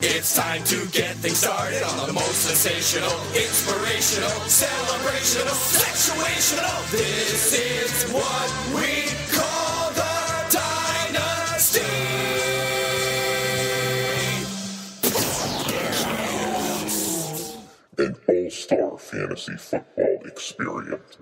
It's time to get things started on the most sensational, inspirational, celebrational, sexuational. This is what we call the Dynasty. An all-star fantasy football experience.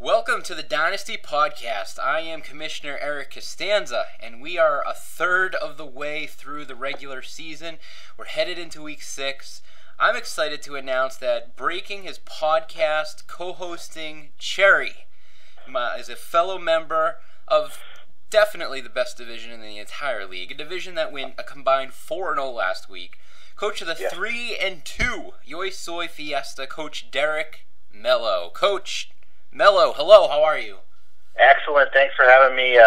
Welcome to the Dynasty Podcast. I am Commissioner Eric Costanza, and we are a third of the way through the regular season. We're headed into week 6. I'm excited to announce that breaking his podcast co-hosting Cherry is a fellow member of definitely the best division in the entire league, a division that went a combined 4-0 last week. Coach of the 3-2 Yoi Soy Fiesta, Coach Derek Mello. Coach Mello, hello, how are you? Excellent, thanks for having me,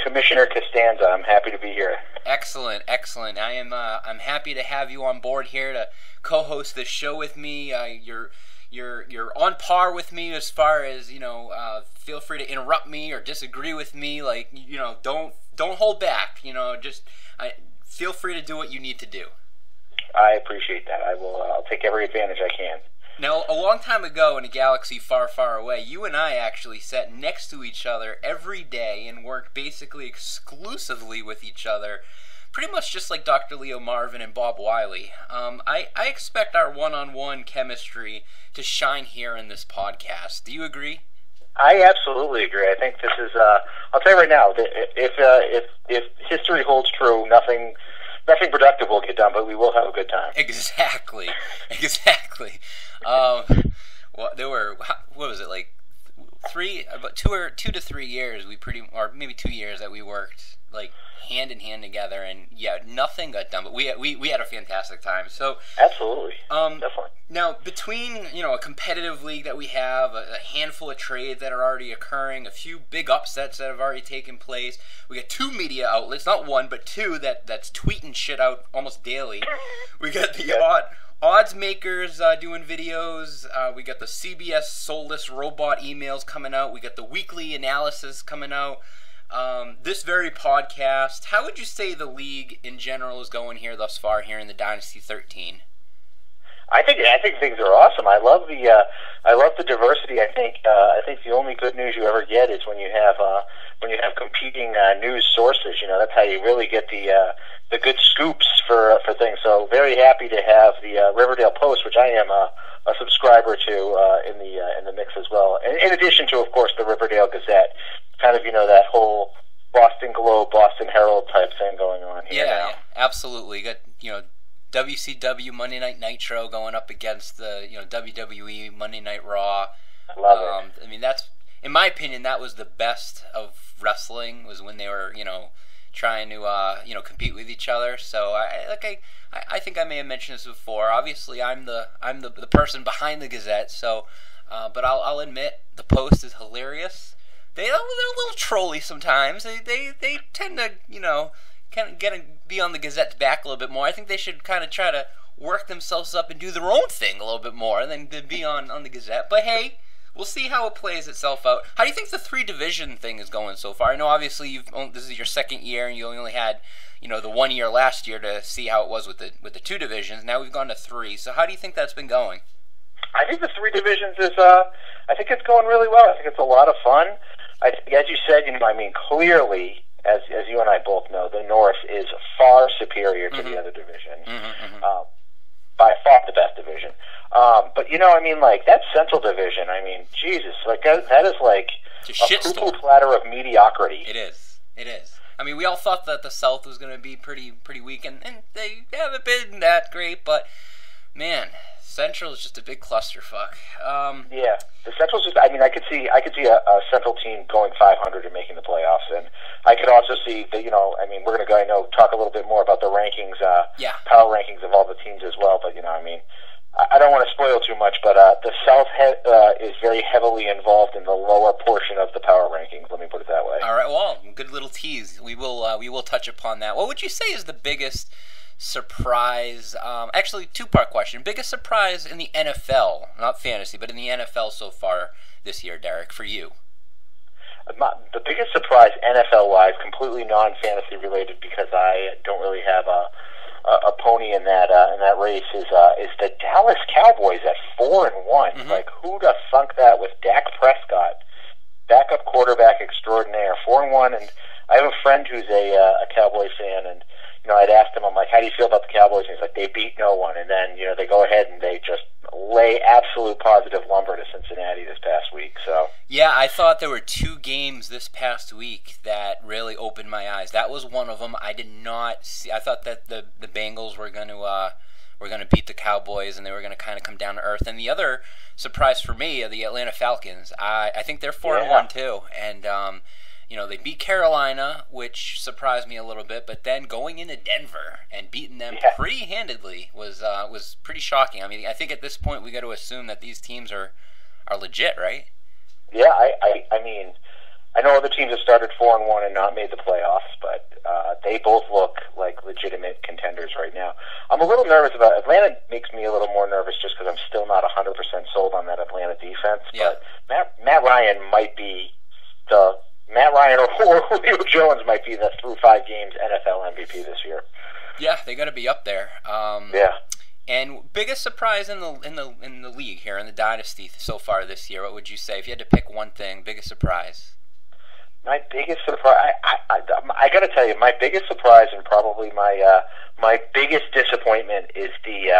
Commissioner Costanza. I'm happy to be here. Excellent. I'm happy to have you on board here to co-host this show with me. You're on par with me as far as, feel free to interrupt me or disagree with me. Don't hold back. Feel free to do what you need to do. I appreciate that. I'll take every advantage I can. Now, a long time ago in a galaxy far, far away, you and I actually sat next to each other every day and worked basically exclusively with each other, pretty much just like Dr. Leo Marvin and Bob Wiley. I expect our one-on-one chemistry to shine here in this podcast. Do you agree? I absolutely agree. I think this is, I'll tell you right now, if history holds true, nothing productive will get done, but we will have a good time. Exactly. Well, there were, what was it, like 2 to 3 years or maybe 2 years that we worked like hand in hand together, and nothing got done, but we had a fantastic time. So absolutely, definitely. Now, between a competitive league that we have, a handful of trades that are already occurring, a few big upsets that have already taken place, we got 2 media outlets, not one but 2 that's tweeting shit out almost daily. We got the odds makers doing videos. We got the CBS soulless robot emails coming out. We got the weekly analysis coming out. This very podcast. How would you say the league in general is going here thus far here in the Dynasty 13? I think things are awesome. I love the diversity. I think the only good news you ever get is when you have competing news sources. That's how you really get the good scoops for things. So very happy to have the Riverdale Post, which I am a subscriber to, in the mix as well. In addition to, of course, the Riverdale Gazette, kind of that whole Boston Globe, Boston Herald type thing going on here. Yeah, absolutely. You got WCW Monday Night Nitro going up against the WWE Monday Night Raw. Love it. I mean, that's, in my opinion, that was the best of wrestling, was when they were trying to compete with each other. So I think I may have mentioned this before. Obviously, I'm the person behind the Gazette. So, but I'll admit the Post is hilarious. They're a little trolly sometimes. They tend to kind of be on the Gazette's back a little bit more. I think they should kind of try to work themselves up and do their own thing a little bit more than be on the Gazette. But hey, we'll see how it plays itself out. How do you think the 3-division thing is going so far? I know obviously this is your second year, and you only had the 1 year last year to see how it was with the 2 divisions. Now we've gone to 3. So how do you think that's been going? I think the 3 divisions is. I think it's going really well. I think it's a lot of fun. I think, as you said, clearly, as you and I both know, the North is far superior to the other divisions. By far the best division. But that Central Division, Jesus, that is like a poo-poo platter of mediocrity. It is. I mean, we all thought that the South was going to be pretty weak, and they haven't been that great, but man, Central is just a big clusterfuck. The Central's just. I could see a Central team going 500 and making the playoffs, and I could also see that. We're going to talk a little bit more about the rankings, power rankings of all the teams as well. But I don't want to spoil too much, but the South is very heavily involved in the lower portion of the power rankings. Let me put it that way. All right. Well, good little tease. We will touch upon that. What would you say is the biggest surprise? Actually, 2-part question. Biggest surprise in the NFL, not fantasy, but in the NFL so far this year, Derek, for you? The biggest surprise NFL-wise, completely non-fantasy related, because I don't really have a pony in that race, is the Dallas Cowboys at 4-1. Mm-hmm. Like, who'd have thunk that with Dak Prescott, backup quarterback extraordinaire, 4-1? And I have a friend who's a Cowboy fan, and I'd asked him, I'm like, how do you feel about the Cowboys? And he's like, they beat no one. And then they go ahead and they just lay absolute positive lumber to Cincinnati this past week. So yeah, I thought there were 2 games this past week that really opened my eyes. That was one of them. I did not see. I thought that the Bengals were going to beat the Cowboys, and they were going to kind of come down to earth. And the other surprise for me are the Atlanta Falcons. I think they're 4-1 too, and they beat Carolina, which surprised me a little bit. But then going into Denver and beating them pretty handedly was pretty shocking. I mean, I think at this point we got to assume that these teams are legit, right? Yeah, I mean, I know other teams have started 4-1 and not made the playoffs, but they both look like legitimate contenders right now. I'm a little nervous about Atlanta. Makes me a little more nervous just because I'm still not 100% sold on that Atlanta defense. Yeah. But Matt Ryan might be Matt Ryan or Julio Jones might be the through 5 games NFL MVP this year. Yeah, they got to be up there. Yeah. And biggest surprise in the league here in the dynasty so far this year, what would you say if you had to pick one thing? Biggest surprise. My biggest surprise, I got to tell you, my biggest surprise and probably my biggest disappointment is the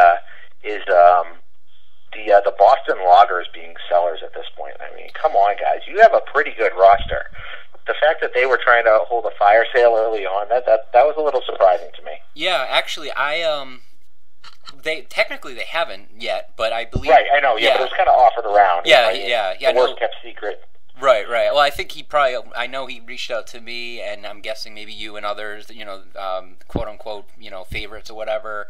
Boston Loggers being sellers at this point. I mean, come on, guys, you have a pretty good roster. The fact that they were trying to hold a fire sale early on, that was a little surprising to me. Yeah, actually, they haven't yet, but I believe. Right, I know. Yeah, but it was kind of offered around. Yeah, right? yeah. The worst kept secret. Right. Well, I think I know he reached out to me, and I'm guessing maybe you and others, quote unquote, favorites or whatever.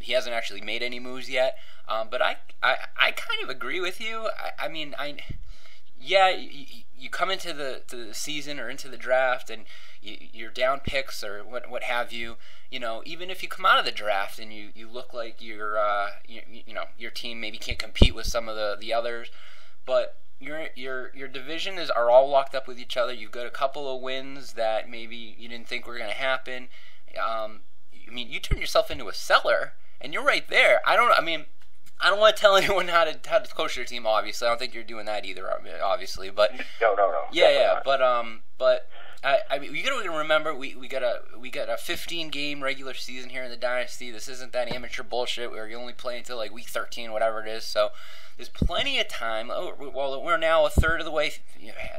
He hasn't actually made any moves yet, but I kind of agree with you. You come into the season or into the draft, and you're down picks or what have you. Even if you come out of the draft and you look like your team maybe can't compete with some of the others, but your division are all locked up with each other. You've got a couple of wins that maybe you didn't think were going to happen. You turn yourself into a seller, and you're right there. I don't want to tell anyone how to coach their team. Obviously, I don't think you're doing that either. Obviously, but no. Yeah. But you got to remember we got a 15-game regular season here in the dynasty. This isn't that amateur bullshit where you only play until like week 13, whatever it is. So there's plenty of time. Well, we're now a third of the way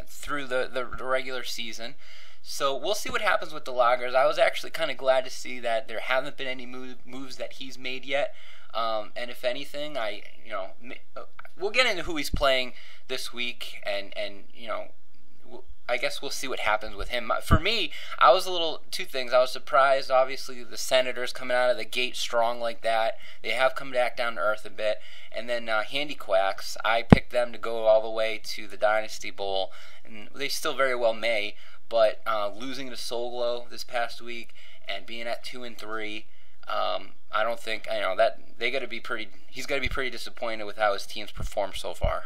through the regular season. So we'll see what happens with the Loggers. I was actually kind of glad to see that there haven't been any moves that he's made yet. And if anything, we'll get into who he's playing this week, and I guess we'll see what happens with him. For me, I was two things. I was surprised, obviously, the Senators coming out of the gate strong like that. They have come back down to earth a bit. And then Handy Quacks, I picked them to go all the way to the Dynasty Bowl, and they still very well may. But losing to Solo this past week and being at 2-3, I don't think that he's got to be pretty disappointed with how his team's performed so far.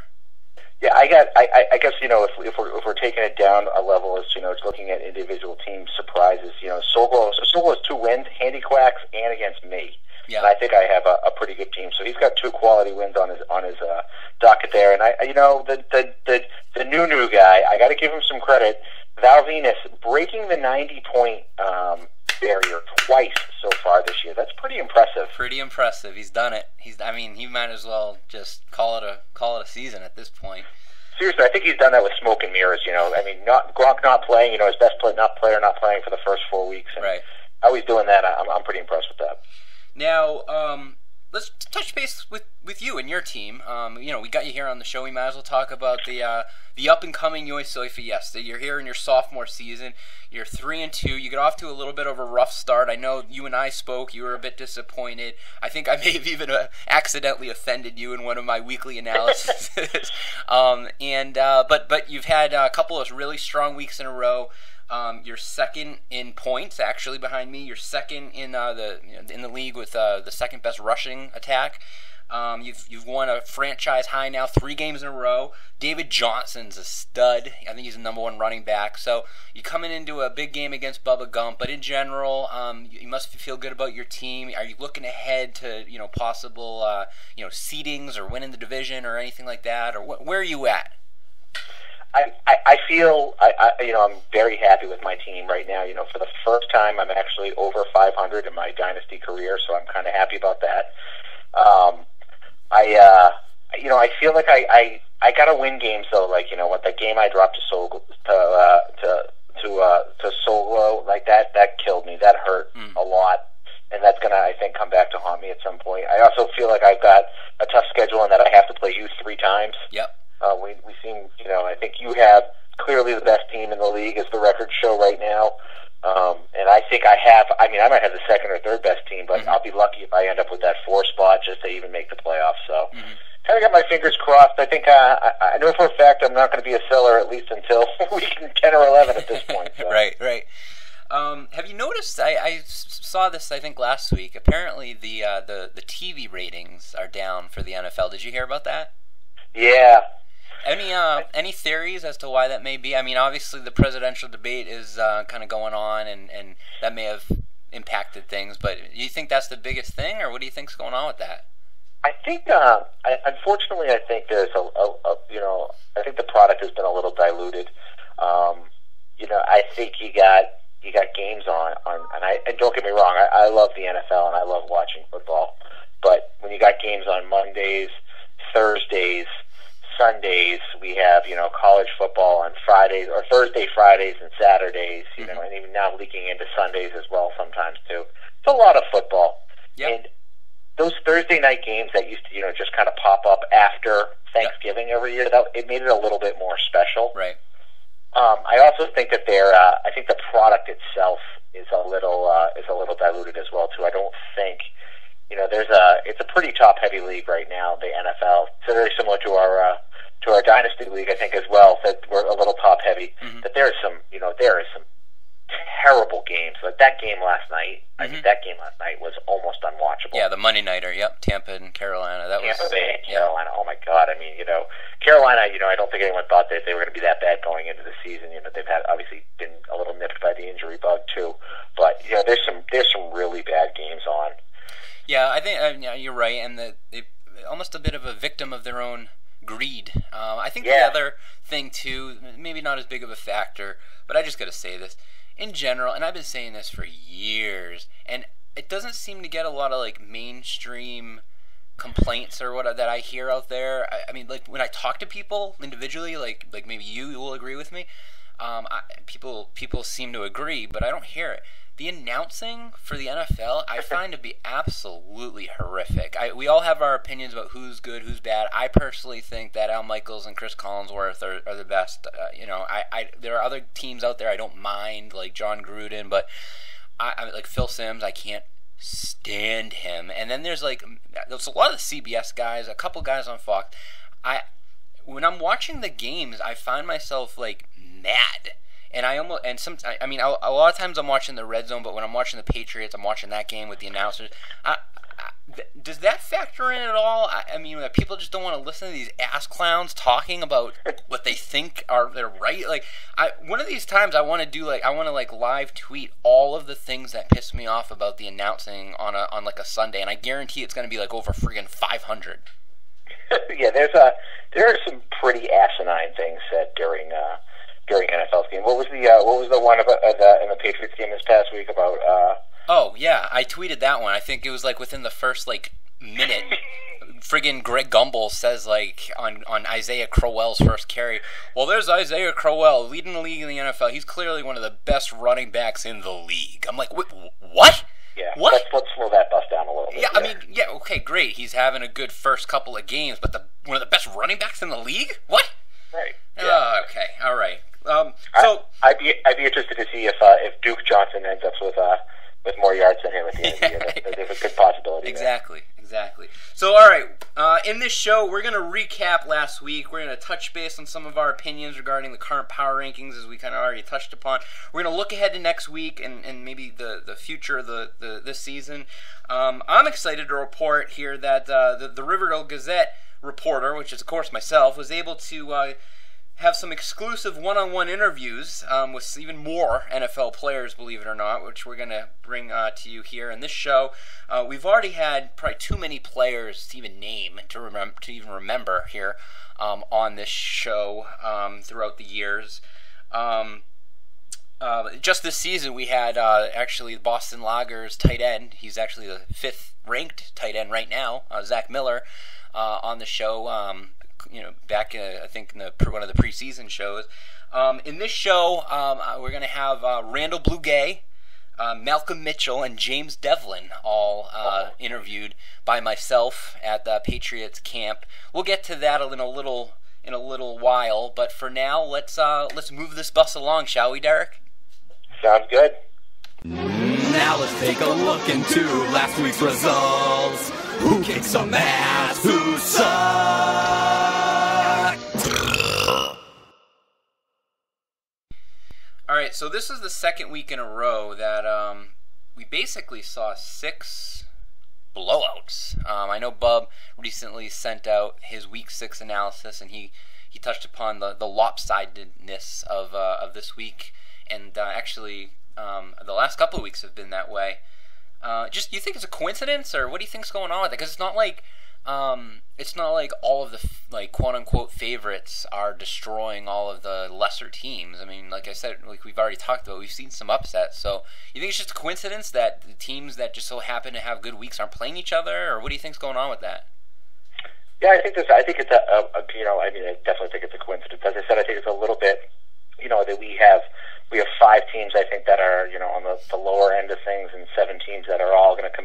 Yeah, I guess if we're taking it down a level, as it's looking at individual team surprises. Solo has 2 wins, Handy Quacks, and against me. Yeah. And I think I have a pretty good team. So he's got 2 quality wins on his docket there. And the new guy, I got to give him some credit. Val Venus breaking the 90-point barrier twice so far this year. That's pretty impressive. Pretty impressive. He's done it. He might as well just call it a season at this point. Seriously, I think he's done that with smoke and mirrors. Gronk not playing. His best player not playing for the first 4 weeks. And right. How he's doing that, I'm pretty impressed with that. Now, let's touch base with you and your team. We got you here on the show. We might as well talk about the up-and-coming Yoisoy Fiesta. You're here in your sophomore season. You're 3-2. You got off to a little bit of a rough start. I know you and I spoke. You were a bit disappointed. I think I may have even accidentally offended you in one of my weekly analyses. But you've had a couple of really strong weeks in a row. You're second in points, actually, behind me. You're second in the league with the second best rushing attack. You've won a franchise high now 3 games in a row. David Johnson's a stud. I think he's the #1 running back. So you're coming into a big game against Bubba Gump. But in general, you must feel good about your team. Are you looking ahead to possible seedings or winning the division or anything like that? Or where are you at? I feel I'm very happy with my team right now. For the first time, I'm actually over 500 in my dynasty career, so I'm kind of happy about that. I feel like I gotta win games though. Like what the game I dropped to Solo, like that killed me. That hurt a lot, and that's gonna, I think, come back to haunt me at some point. I also feel like I've got a tough schedule and that I have to play you 3 times. Yep. We seem, I think you have clearly the best team in the league, as the records show right now. And I think I might have the second or third best team, but I'll be lucky if I end up with that 4 spot just to even make the playoffs. So kind of got my fingers crossed. I think I know for a fact I'm not going to be a seller at least until week 10 or 11 at this point. So. Right. Have you noticed, I saw this, I think, last week. Apparently the TV ratings are down for the NFL. Did you hear about that? Yeah. Any theories as to why that may be? I mean, obviously the presidential debate is kind of going on, and that may have impacted things. But do you think that's the biggest thing, or what do you think's going on with that? I think, unfortunately, I think there's I think the product has been a little diluted. I think you got games on, and don't get me wrong, I love the NFL and I love watching football, but when you got games on Mondays, Thursdays, Sundays, we have, college football on Fridays, or Thursday, Fridays, and Saturdays, and even now leaking into Sundays as well sometimes too. It's a lot of football. Yep. And those Thursday night games that used to, just kind of pop up after Thanksgiving every year, it made it a little bit more special. Right. I also think that I think the product itself is a little diluted as well too. I don't think, it's a pretty top-heavy league right now, the NFL. It's very similar to our dynasty league, I think, as well. That we're a little top-heavy. That there is some terrible games. Like that game last night. I think that game last night was almost unwatchable. Yeah, the Monday nighter. Yep, Tampa and Carolina. Tampa Bay and Carolina. Oh my God! I mean, Carolina. I don't think anyone thought that they were going to be that bad going into the season. They've had obviously been a little nipped by the injury bug too. But there's some really bad games on. Yeah, I think you're right, and they're almost a bit of a victim of their own greed. I think the other thing too, maybe not as big of a factor, but I just got to say this in general, and I've been saying this for years, and it doesn't seem to get a lot of mainstream complaints or what that I hear out there. I mean, when I talk to people individually, like maybe you will agree with me. People seem to agree, but I don't hear it. The announcing for the NFL, I find to be absolutely horrific. We all have our opinions about who's good, who's bad. I personally think that Al Michaels and Chris Collinsworth are the best. There are other teams out there I don't mind, like John Gruden, but I like Phil Simms. I can't stand him. And then there's a lot of the CBS guys, a couple guys on Fox. When I'm watching the games, I find myself mad. And a lot of times I'm watching the Red Zone, but when I'm watching the Patriots, I'm watching that game with the announcers. Does that factor in at all? I mean, people just don't want to listen to these ass clowns talking about what they think they're right. One of these times I want to live tweet all of the things that piss me off about the announcing on a Sunday, and I guarantee it's going to be over friggin' 500. Yeah, there are some pretty asinine things said during NFL's game. What was the one about in the Patriots game this past week about? Oh yeah, I tweeted that one. I think it was within the first minute. Friggin' Greg Gumbel says on Isaiah Crowell's first carry. Well, there's Isaiah Crowell leading the league in the NFL. He's clearly one of the best running backs in the league. I'm like, what? Yeah. What? Let's slow that bus down a little bit. Yeah, I mean, okay, great. He's having a good first couple of games, but one of the best running backs in the league? What? Right. Yeah. Okay. All right. I'd be interested to see if Duke Johnson ends up with more yards than him at the end of the year. There's a good possibility. Exactly. There. Exactly. So, all right, in this show, we're going to recap last week. We're going to touch base on some of our opinions regarding the current power rankings, as we kind of already touched upon. We're going to look ahead to next week and maybe the future of this season. I'm excited to report here that the Riverdale Gazette reporter, which is, of course, myself, was able to have some exclusive one-on-one interviews with even more NFL players, believe it or not, which we're going to bring to you here in this show. We've already had probably too many players to even name and to even remember here on this show throughout the years. Just this season, we had actually Boston Lager's tight end. He's actually the 5th ranked tight end right now, Zach Miller, on the show. Back I think in one of the preseason shows. In this show, we're going to have Randall Blugay, Malcolm Mitchell, and James Devlin all interviewed by myself at the Patriots camp. We'll get to that in a little while, but for now, let's move this bus along, shall we, Derek? Sounds good. Now let's take a look into last week's results. Who kicked some ass? Who sucked? All right, so this is the second week in a row that we basically saw 6 blowouts. I know Bub recently sent out his Week 6 analysis, and he touched upon the lopsidedness of this week, and actually the last couple of weeks have been that way. Do you think it's a coincidence, or what do you think's going on with it? Because it's not like all of the quote unquote favorites are destroying all of the lesser teams. I mean, like I said, like we've already talked about, we've seen some upsets. So you think it's just a coincidence that the teams that just so happen to have good weeks aren't playing each other, or what do you think's going on with that? Yeah, I think it's I definitely think it's a coincidence. As I said, I think it's a little bit, that we have 5 teams, I think, that are, on the lower end of things, and 7 teams that are all going to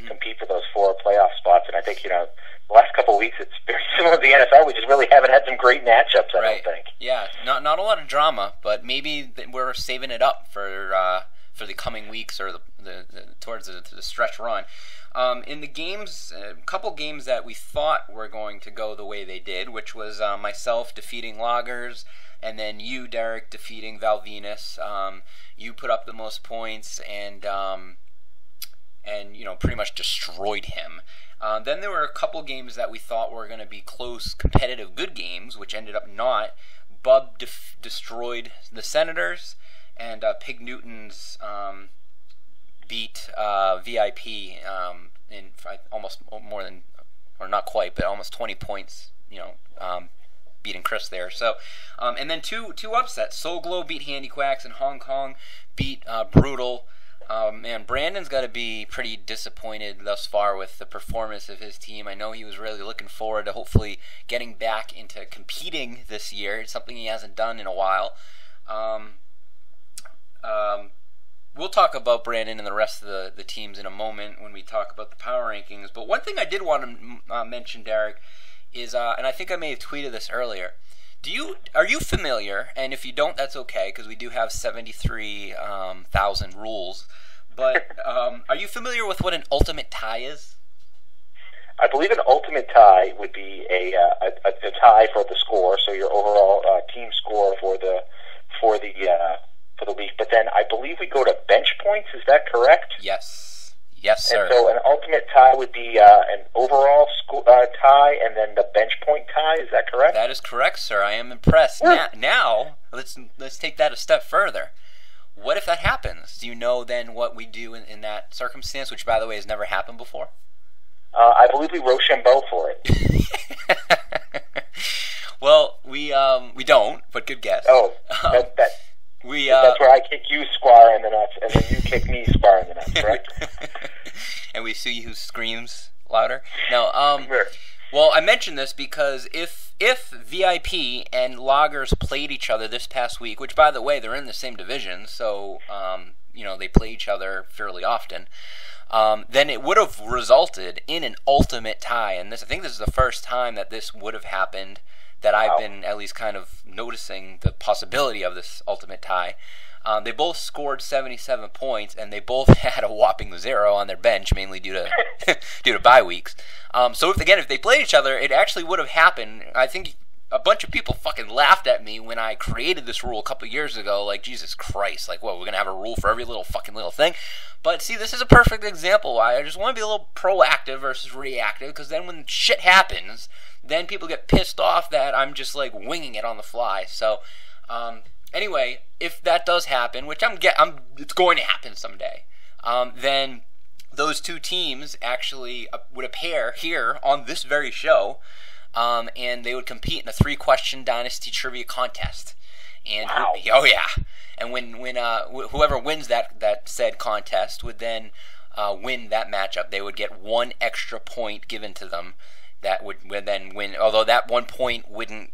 compete for those 4 playoff spots. And I think, the last couple of weeks, it's very similar to the NFL. We just really haven't had some great matchups, I don't think. Yeah, not a lot of drama, but maybe we're saving it up for the coming weeks or towards the stretch run. In the games, a couple games that we thought were going to go the way they did, which was myself defeating Loggers, and then you, Derek, defeating Val Venus. You put up the most points and pretty much destroyed him. Then there were a couple games that we thought were going to be close, competitive, good games, which ended up not. Bub destroyed the Senators, and Pig Newton's beat VIP in almost more than, or not quite, but almost 20 points. Beating Chris there. So, and then two upsets. Soul Glow beat Handy Quacks, and Hong Kong beat Brutal. Man, Brandon's got to be pretty disappointed thus far with the performance of his team. I know he was really looking forward to hopefully getting back into competing this year. It's something he hasn't done in a while. We'll talk about Brandon and the rest of the teams in a moment when we talk about the power rankings. But one thing I did want to mention, Derek, is, and I think I may have tweeted this earlier, are you familiar, and if you don't, that's okay, because we do have 73,000 rules, but are you familiar with what an ultimate tie is? I believe an ultimate tie would be a tie for the score, so your overall team score for the week, but then I believe we go to bench points, is that correct? Yes, sir. And so an ultimate tie would be an overall tie, and then the bench point tie. Is that correct? That is correct, sir. I am impressed. Yeah. Now, let's take that a step further. What if that happens? Do you know then what we do in that circumstance, which, by the way, has never happened before? I believe we Rochambeau for it. Well, we don't, but good guess. Oh, that's where I kick you square in the nuts, and then you kick me square in the nuts, right? And we see who screams louder. No, sure. Well, I mentioned this because if VIP and Loggers played each other this past week, which, by the way, they're in the same division, so they play each other fairly often, then it would have resulted in an ultimate tie. And I think this is the first time that this would have happened, that I've been at least kind of noticing the possibility of this ultimate tie. They both scored 77 points, and they both had a whopping 0 on their bench, mainly due to due to bye weeks. So if they played each other, it actually would have happened. I think a bunch of people fucking laughed at me when I created this rule a couple years ago. Like, Jesus Christ, like, what, we're going to have a rule for every little thing? But see, this is a perfect example. I just want to be a little proactive versus reactive, because then when shit happens, then people get pissed off that I'm just, like, winging it on the fly. So, anyway, if that does happen, which it's going to happen someday, then those two teams actually would appear here on this very show, and they would compete in a 3-question Dynasty Trivia contest. And wow. Oh yeah, and when whoever wins that said contest would then win that matchup. They would get 1 extra point given to them that would then win. Although that 1 point wouldn't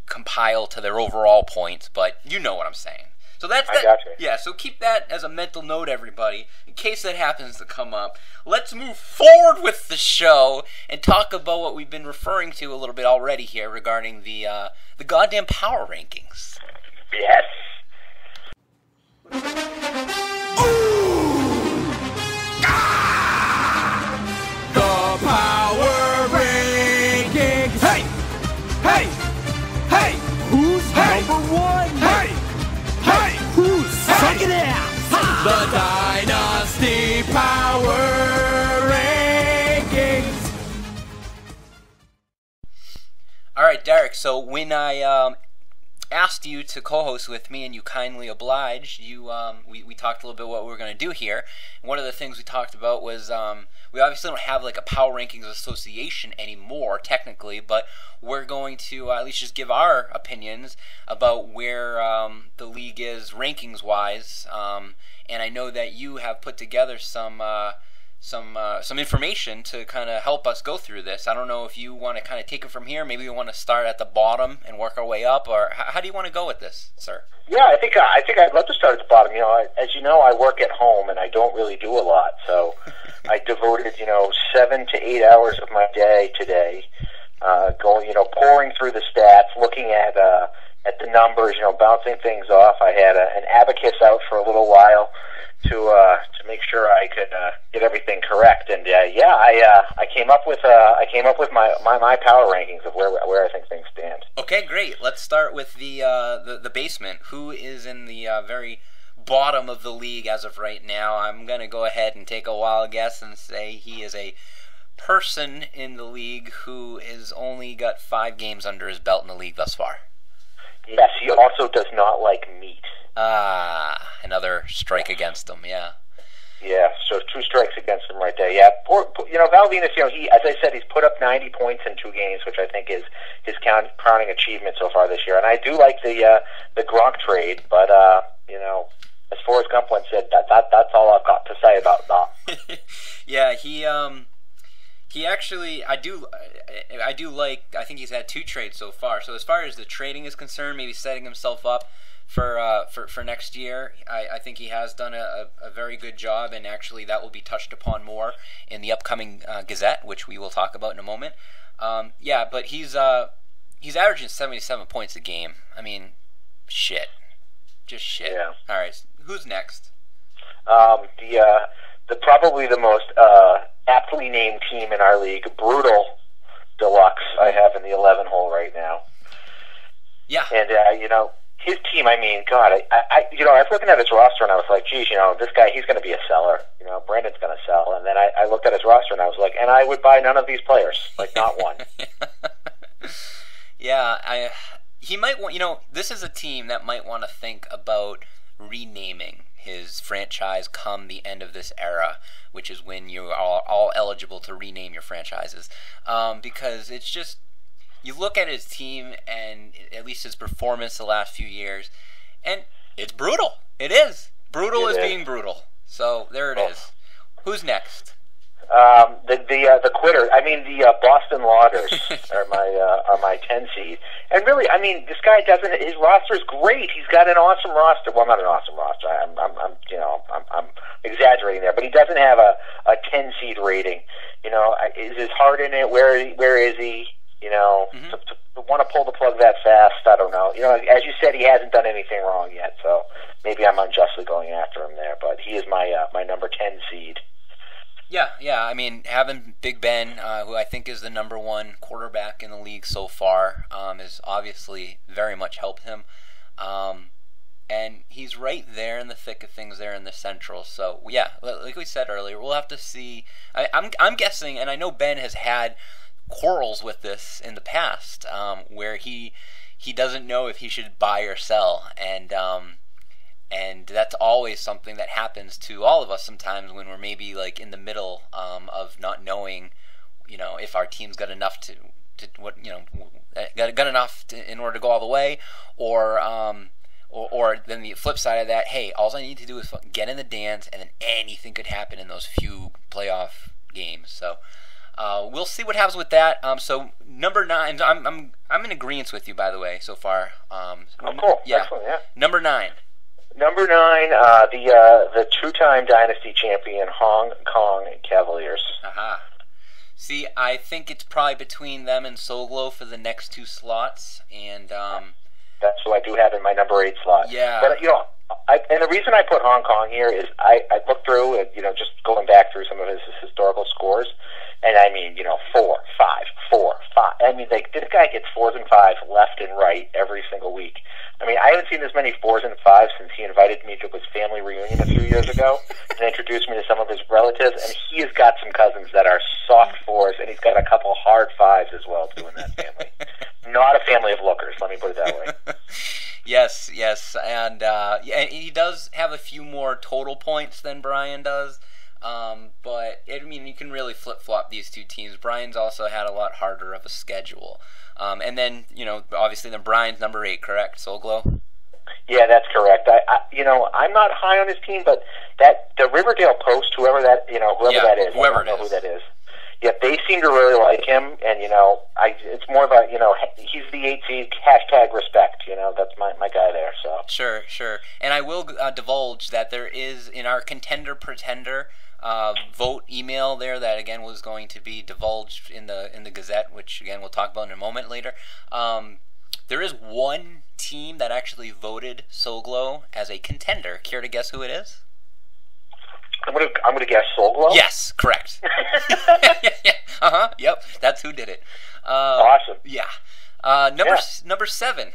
compile to their overall points, but you know what I'm saying. So that's that. Gotcha. Yeah, so keep that as a mental note, everybody, in case that happens to come up. Let's move forward with the show and talk about what we've been referring to a little bit already here regarding the goddamn power rankings. Yes. The power rankings. Hey, hey, hey. Who's number 1? Hey, hey. Who's second ass? The Dynasty Power Rankings. All right, Derek. So when I asked you to co-host with me, and you kindly obliged, we talked a little bit what we were going to do here. And one of the things we talked about was we obviously don't have like a power rankings association anymore technically, but we're going to at least just give our opinions about where the league is rankings wise. And I know that you have put together some information to kind of help us go through this. I don't know if you want to kind of take it from here. Maybe we want to start at the bottom and work our way up, or how do you want to go with this, sir? Yeah, I think I'd love to start at the bottom. You know, as you know, I work at home and I don't really do a lot, so I devoted 7 to 8 hours of my day today, going pouring through the stats, looking at the numbers, bouncing things off. I had an abacus out for a little while to make sure I could get everything correct, and I came up with my power rankings of where I think things stand. Okay, great. Let's start with the basement. Who is in the very bottom of the league as of right now? I'm gonna go ahead and take a wild guess and say he is a person in the league who has only got 5 games under his belt in the league thus far. Yes, he also does not like meat. Another strike against him, yeah. Yeah, so 2 strikes against him right there. Yeah, Val Venis, he, as I said, he's put up 90 points in 2 games, which I think is his crowning achievement so far this year. And I do like the Gronk trade, but as Forrest Gump once said, that's all I've got to say about that. Yeah, he actually, I do like. I think he's had 2 trades so far. So as far as the trading is concerned, maybe setting himself up for next year, I think he has done a very good job, and actually that will be touched upon more in the upcoming Gazette, which we will talk about in a moment. Yeah, but he's averaging 77 points a game. I mean, shit, just shit. Yeah. All right, who's next? The probably the most aptly named team in our league, Brutal Deluxe, I have in the 11 hole right now. Yeah. And his team, I mean, God, I was looking at his roster and I was like, geez, this guy, he's going to be a seller. Brandon's going to sell. And then I looked at his roster and I was like, and I would buy none of these players, like not one. Yeah, he might want. This is a team that might want to think about renaming his franchise come the end of this era, which is when you are all eligible to rename your franchises, because it's just. You look at his team and at least his performance the last few years, and it's brutal. It is. Brutal is being brutal. So there it is. Who's next? The quitter. I mean, the Boston Loggers are my 10 seed. And really, I mean, this guy doesn't. His roster is great. He's got an awesome roster. Well, not an awesome roster. I'm exaggerating there, but he doesn't have a 10 seed rating. Is his heart in it? Where is he? To want to pull the plug that fast, I don't know. As you said, he hasn't done anything wrong yet, so maybe I'm unjustly going after him there. But he is my number 10 seed. Yeah. I mean, having Big Ben, who I think is the number one quarterback in the league so far, has obviously very much helped him. And he's right there in the thick of things there in the Central. So, yeah, like we said earlier, we'll have to see. I'm guessing, and I know Ben has had quarrels with this in the past, where he doesn't know if he should buy or sell, and that's always something that happens to all of us sometimes when we're maybe like in the middle of not knowing, if our team's got enough got enough in order to go all the way, or then the flip side of that, hey, all I need to do is get in the dance, and then anything could happen in those few playoff games. So we'll see what happens with that. So number 9, I'm in agreement with you, by the way, so far. Cool. Yeah. Excellent. Yeah. Number 9. Number 9, the two-time Dynasty champion Hong Kong Cavaliers. Aha. See, I think it's probably between them and Soglo for the next 2 slots, and that's who I do have in my number 8 slot. Yeah. But, and the reason I put Hong Kong here is I looked through, just going back through some of his historical scores, and I mean, 4, 5, 4, 5. I mean, this guy gets 4s and 5s left and right every single week. I mean, I haven't seen this many 4s and 5s since he invited me to his family reunion a few years ago and introduced me to some of his relatives, and he has got some cousins that are soft 4s, and he's got a couple hard 5s as well, too, in that family. Not a family of lookers, let me put it that way. Yes, and he does have a few more total points than Brian does, but you can really flip-flop these two teams. Brian's also had a lot harder of a schedule, and then obviously then Brian's number 8, correct? Soglo? Yeah, that's correct. I'm not high on his team, but the Riverdale Post, whoever that is, whoever I don't know who that is. Yeah, they seem to really like him, and it's more about he's the 8 seed, #respect. That's my guy there. So sure, and I will divulge that there is in our contender pretender vote email there that again was going to be divulged in the Gazette, which again we'll talk about in a moment later. There is one team that actually voted Soglo as a contender. Care to guess who it is? I'm gonna guess Soglo. Yes, correct. Yep, that's who did it. Awesome. Yeah. Number 7.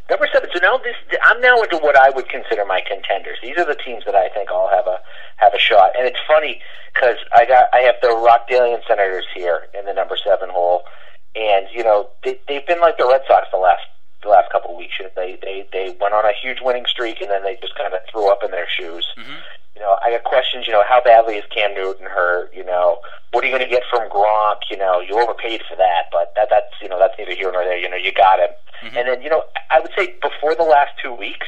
Number 7. So now I'm now into what I would consider my contenders. These are the teams that I think all have a shot. And it's funny because I have the Rockdalian Senators here in the number 7 hole, and they've been like the Red Sox the last couple of weeks. They went on a huge winning streak, and then they just kind of threw up in their shoes. Mm-hmm. I got questions, how badly is Cam Newton hurt? What are you going to get from Gronk? You overpaid for that, but that's neither here nor there. You got him. Mm-hmm. And then, I would say before the last 2 weeks,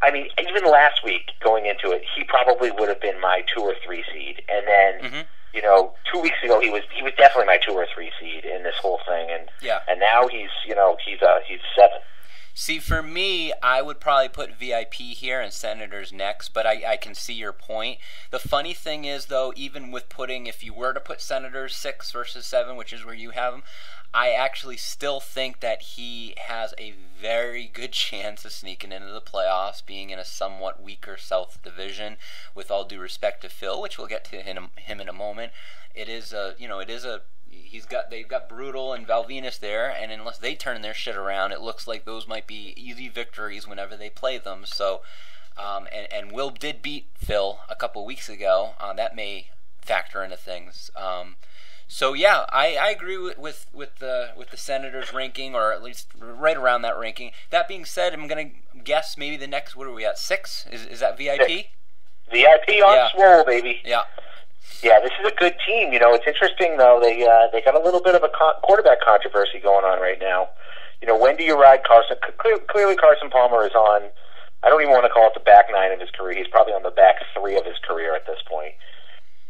I mean, even last week going into it, he probably would have been my 2 or 3 seed. And then, 2 weeks ago, he was definitely my 2 or 3 seed in this whole thing. And and now he's 7. See, for me, I would probably put VIP here and Senators next, but I can see your point. The funny thing is, though, even with if you were to put Senators 6 versus 7, which is where you have them, I actually still think that he has a very good chance of sneaking into the playoffs, being in a somewhat weaker South Division, with all due respect to Phil, which we'll get to him in a moment. They've got Brutal and Valvinus there, and unless they turn their shit around, it looks like those might be easy victories whenever they play them. So, and Will did beat Phil a couple weeks ago. That may factor into things. So yeah, I agree with the Senators ranking, or at least right around that ranking. That being said, I'm gonna guess maybe the next. What are we at? 6? Is that VIP? VIP on Swole, baby. Yeah. Yeah, this is a good team. It's interesting though. They got a little bit of a quarterback controversy going on right now. When do you ride Carson? Clearly, Carson Palmer is on. I don't even want to call it the back 9 of his career. He's probably on the back 3 of his career at this point.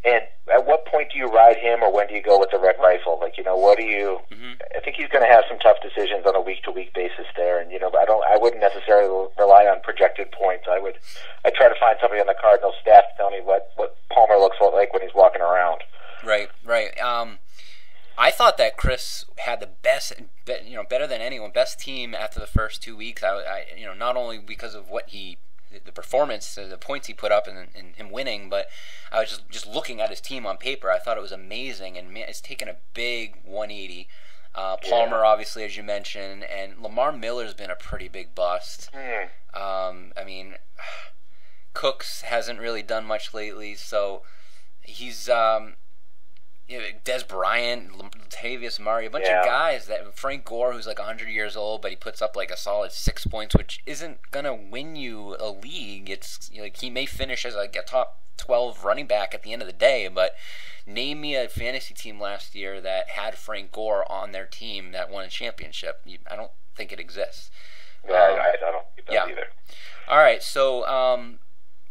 And at what point do you ride him, or when do you go with the Red Rifle? What do you? Mm-hmm. I think he's going to have some tough decisions on a week-to-week basis there, and I wouldn't necessarily rely on projected points. I'd try to find somebody on the Cardinals staff to tell me what Palmer looks like when he's walking around. Right. I thought that Chris had the best, better than anyone, best team after the first 2 weeks. Not only because of the performance, the points he put up, and him winning, but I was just looking at his team on paper. I thought it was amazing, and man, it's taken a big 180. Palmer, obviously, as you mentioned, and Lamar Miller's been a pretty big bust. Cooks hasn't really done much lately, so he's Des Bryant, Latavius Murray, a bunch of guys that Frank Gore, who's like 100 years old, but he puts up like a solid 6 points, which isn't gonna win you a league. It's like he may finish as like a top 12 running back at the end of the day, but name me a fantasy team last year that had Frank Gore on their team that won a championship. I don't think it exists. Yeah, I don't think that either. All right, so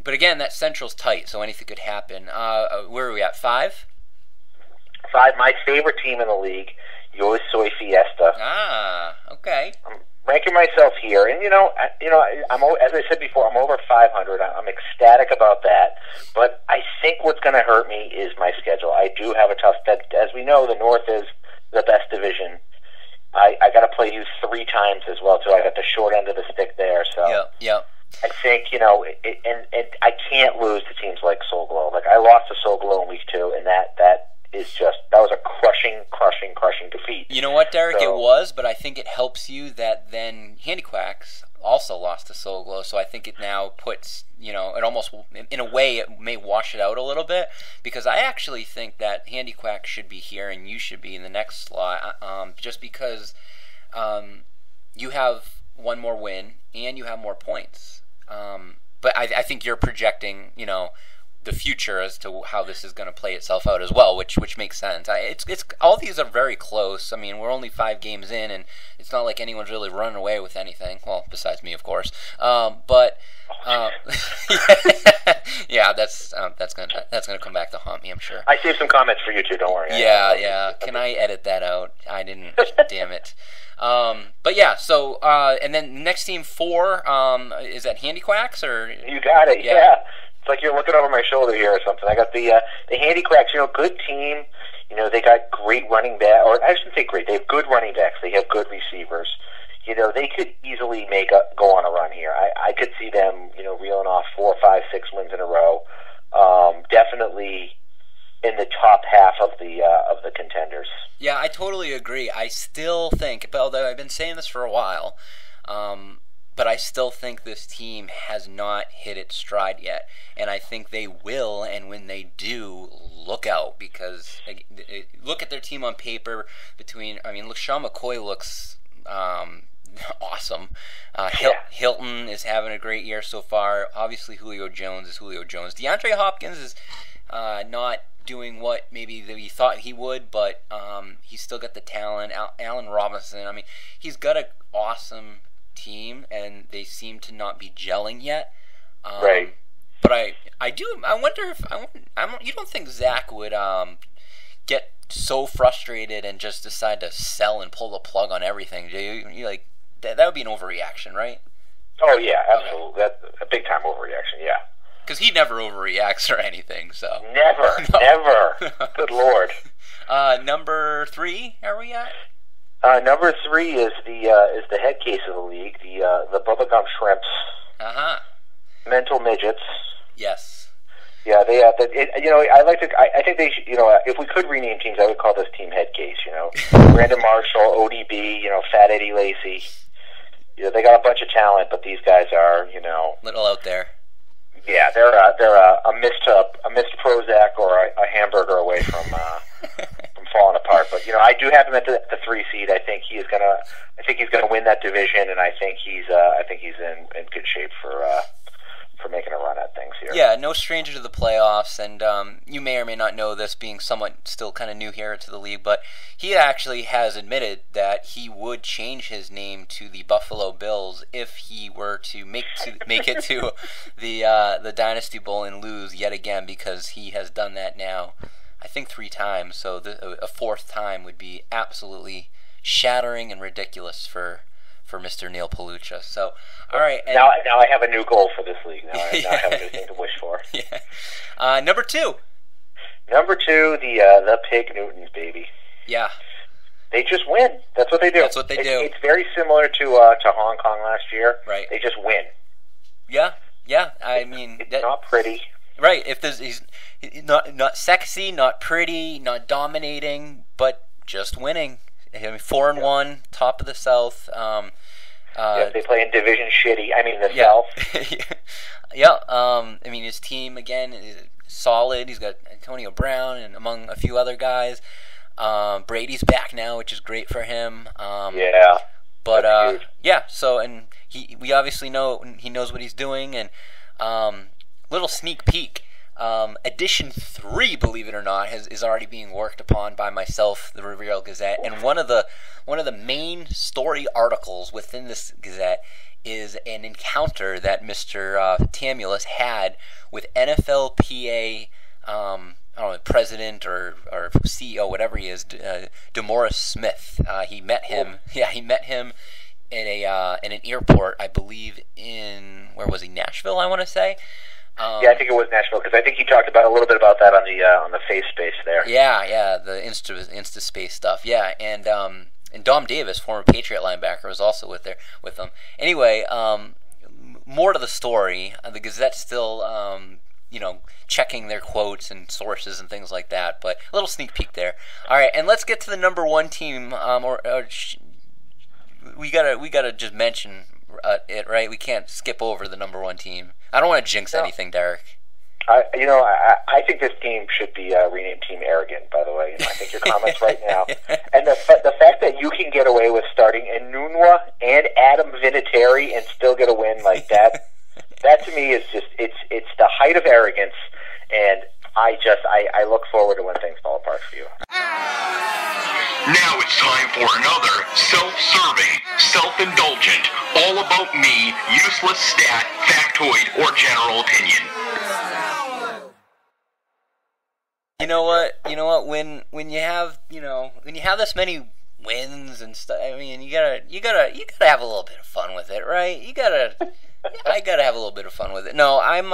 but again, that Central's tight, so anything could happen. Where are we at? 5? 5. My favorite team in the league, Yo Soy Fiesta. Okay. I'm ranking myself here, and I'm as I said before, I'm over 500. I'm ecstatic about that. But I think what's going to hurt me is my schedule. I do have a tough. As we know, the North is the best division. I got to play you 3 times as well, too. I got the short end of the stick there. So Yep. I think and I can't lose to teams like Soul Glow. Like I lost to Soul Glow in week 2, and that was a crushing defeat. You know what, Derek? It was, but I think it helps you that then Handiquacks also lost to Soul Glow, so I think it now puts, it almost, in a way, it may wash it out a little bit, because I actually think that Handiquack should be here and you should be in the next slot, just because you have one more win and you have more points. But I think you're projecting, the future as to how this is going to play itself out as well, which makes sense. It's all these are very close. I mean, we're only 5 games in, and it's not like anyone's really running away with anything. Well, besides me, of course. But yeah, that's gonna come back to haunt me, I'm sure. I saved some comments for you too. Don't worry. Yeah. Can I edit that out? I didn't. Damn it. But yeah. So and then next team 4. Is that Handiquacks or? You got it. Yeah. It's like you're looking over my shoulder here or something. I got the Handiquacks, good team. They got great running back, or I shouldn't say great. They have good running backs. They have good receivers. They could easily go on a run here. I could see them, reeling off 4, 5, 6 wins in a row. Definitely in the top half of the contenders. Yeah, I totally agree. I still think, although I've been saying this for a while, but I still think this team has not hit its stride yet, and I think they will, and when they do, look out, because look at their team on paper. LeSean McCoy looks awesome. Hilton is having a great year so far. Obviously, Julio Jones is Julio Jones. DeAndre Hopkins is not doing what maybe we thought he would, but he's still got the talent. Allen Robinson, he's got an awesome team, and they seem to not be gelling yet. Right. But I wonder if you don't think Zach would get so frustrated and just decide to sell and pull the plug on everything? Do you like that would be an overreaction, right? Oh yeah, absolutely. That's a big time overreaction. Yeah. Because he never overreacts or anything. So never. Good Lord. Number 3, are we at? Number 3 is the head case of the league, the bubblegum shrimps. Mental midgets. Yes. Yeah, they have. I think they should. If we could rename teams, I would call this team head case. Brandon Marshall, ODB. Fat Eddie Lacy. They got a bunch of talent, but these guys are, little out there. Yeah, they're a missed Prozac or a hamburger away from falling apart. But I do have him at the 3 seed. I think he's gonna win that division, and I think he's in good shape for making a run at things here. Yeah, no stranger to the playoffs, and you may or may not know this, being somewhat still kind of new here to the league, but he actually has admitted that he would change his name to the Buffalo Bills if he were to make it to the Dynasty Bowl and lose yet again, because he has done that now, I think 3 times. So a 4th time would be absolutely shattering and ridiculous for Mr. Neil Palucha. So, all right. And now I have a new goal for this league. Now I have a new thing to wish for. Yeah. Number 2. Number 2, the Pig Newtons, baby. Yeah. They just win. That's what they do. That's what they do. It's very similar to Hong Kong last year. Right. They just win. Yeah. I mean, it's not pretty. Right. If he's not sexy, not pretty, not dominating, but just winning. I mean, 4-1, top of the South. They play in division shitty. I mean, the South. Yeah. I mean, his team again is solid. He's got Antonio Brown and among a few other guys. Brady's back now, which is great for him. Yeah. But yeah. So and we obviously know he knows what he's doing. And little sneak peek. Edition 3, believe it or not, is already being worked upon by myself, the Riverdale Gazette, and one of the main story articles within this Gazette is an encounter that Mr. Tamulus had with NFLPA, I don't know, president or CEO, whatever he is, DeMaurice Smith. He met him. Yeah, he met him in an airport, I believe, in where was he? Nashville, I want to say. Yeah, I think it was Nashville because I think he talked about a little bit about that on the face space there. Yeah, the Insta space stuff. Yeah, and Dom Davis, former Patriot linebacker, was also with them. Anyway, more to the story. The Gazette's still checking their quotes and sources and things like that. But a little sneak peek there. All right, and let's get to the number one team. We gotta just mention it, right? We can't skip over the number one team. I don't want to jinx anything, Derek. I think this team should be renamed Team Arrogant, by the way. I think your comments right now. And the fact that you can get away with starting Enunwa and Adam Vinatieri and still get a win like that, that to me is just, it's the height of arrogance, and I look forward to when things fall apart for you. Now it's time for another self-serving, self-indulgent, all about me, useless stat, factoid, or general opinion. You know what? When you have this many wins and stuff, I mean, you gotta have a little bit of fun with it, right? I gotta have a little bit of fun with it. No, I'm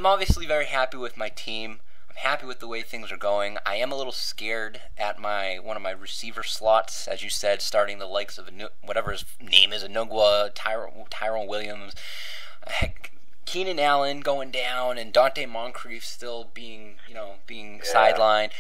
obviously very happy with my team. I'm happy with the way things are going. I am a little scared at one of my receiver slots, as you said, starting the likes of whatever his name is, Enunwa, Tyrone Williams, Keenan Allen going down, and Dante Moncrief still being sidelined.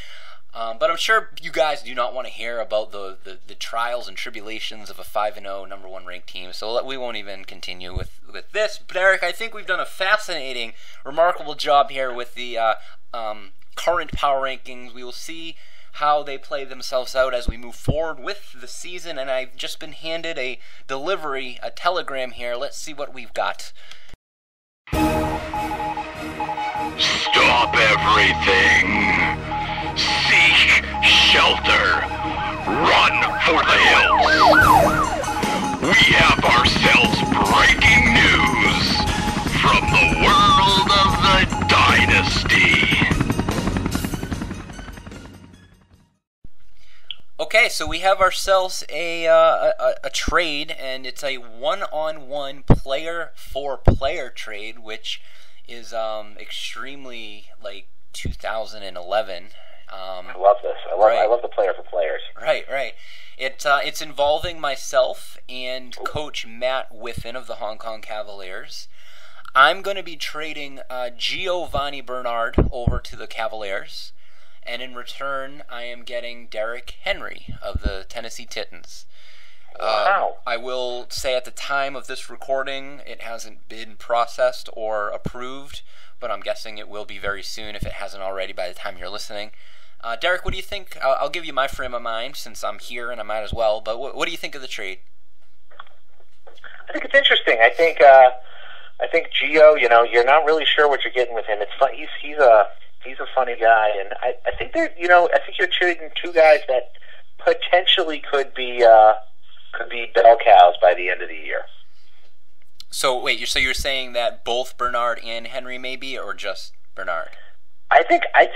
But I'm sure you guys do not want to hear about the trials and tribulations of a 5-0 number one ranked team, so we won't even continue with this. But Eric, I think we've done a fascinating, remarkable job here with the current power rankings. We will see how they play themselves out as we move forward with the season, and I've just been handed a telegram here. Let's see what we've got. Stop everything. Seek shelter. Run for the hills. We have ourselves breaking news from the world of the Dynasty. Okay, so we have ourselves a trade, and it's a one-on-one player-for-player trade, which is extremely 2011. I love this. I love the player for players. Right. It's involving myself and Coach Matt Whiffen of the Hong Kong Cavaliers. I'm going to be trading Giovanni Bernard over to the Cavaliers, and in return, I am getting Derrick Henry of the Tennessee Titans. Wow. I will say at the time of this recording, it hasn't been processed or approved, but I'm guessing it will be very soon if it hasn't already by the time you're listening. Derek, what do you think? I'll give you my frame of mind since I'm here and I might as well, but what do you think of the trade? I think it's interesting. I think Gio, you're not really sure what you're getting with him. It's fun. He's a funny guy, and I think you're trading two guys that potentially could be bell cows by the end of the year. So wait, you're saying that both Bernard and Henry maybe, or just Bernard? I think I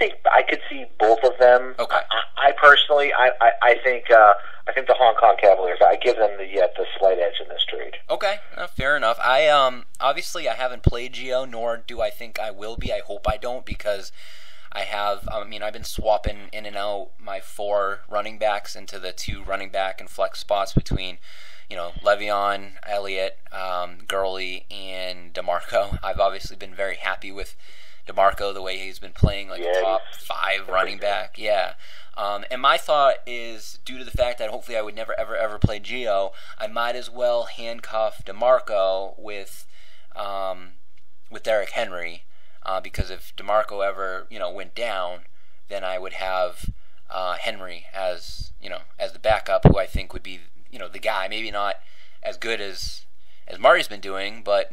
could see both of them. Okay. I personally, I think the Hong Kong Cavaliers. I give them the slight edge in this trade. Okay, fair enough. I obviously I haven't played Gio, nor do I think I will be. I hope I don't, because I've been swapping in and out my 4 running backs into the 2 running back and flex spots between, Le'Veon, Elliott, Gurley, and DeMarco. I've obviously been very happy with DeMarco, the way he's been playing like a top 5 running back. Yeah. And my thought is, due to the fact that hopefully I would never, ever, ever play Gio, I might as well handcuff DeMarco with Derrick Henry, because if DeMarco ever, went down, then I would have Henry as the backup, who I think would be, the guy. Maybe not as good as Murray's been doing, but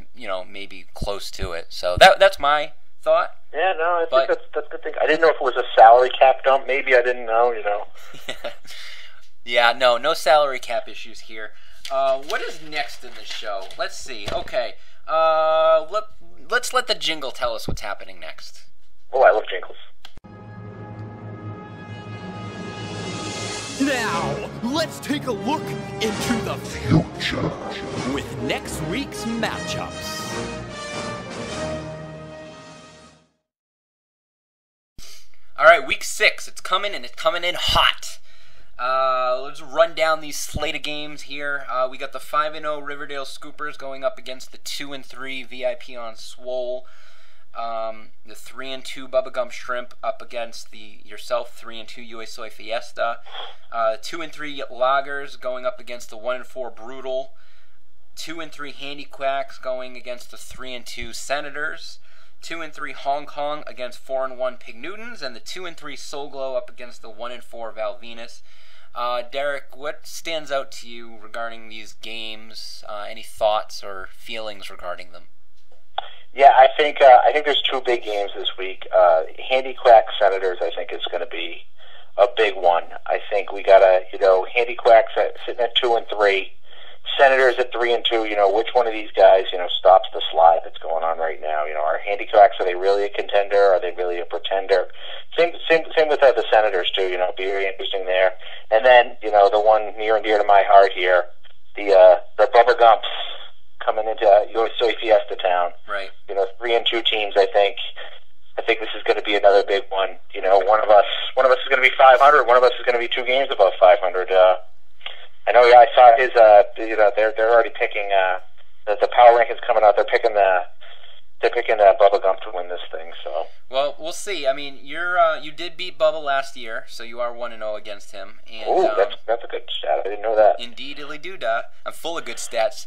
maybe close to it. So that's my thought. Yeah, no, I think that's a good thing. I didn't know if it was a salary cap dump. Maybe I didn't know. Yeah, no salary cap issues here. What is next in the show? Let's see. Okay, let's let the jingle tell us what's happening next. Oh, I love jingles. Now, let's take a look into the future with next week's matchups. All right, week 6. It's coming, and it's coming in hot. Let's run down these slate of games here. We got the 5-0 Riverdale Scoopers going up against the 2-3 VIP on Swole. The 3-2 Bubba Gump Shrimp up against yourself 3-2 US Soy Fiesta. 2-3 Loggers going up against the 1-4 Brutal. 2-3 Handy Quacks going against the 3-2 Senators. 2-3 Hong Kong against 4-1 Pig Newtons, and the 2-3 Soul Glow up against the 1-4 Val Venus. Derek, what stands out to you regarding these games? Any thoughts or feelings regarding them? Yeah, I think there's 2 big games this week. Handy Quack Senators, I think, is going to be a big one. I think we got Handy Quacks sitting at 2-3. Senators at 3-2, which one of these guys, stops the slide that's going on right now? Are Handy Quacks, are they really a contender? Are they really a pretender? Same with the Senators too. Be very interesting there. And then, the one near and dear to my heart here, the Bubba Gumps coming into US Soy Fiesta Town. Right. 3-2 teams. I think this is going to be another big one. One of us is going to be 500. One of us is going to be 2 games above 500. I know. I saw his. They're already picking the power rankings coming out. They're picking Bubba Gump to win this thing. So. Well, we'll see. I mean, you did beat Bubba last year, so you are 1-0 against him. Oh, that's a good stat. I didn't know that. Indeedly doo-dah. I'm full of good stats.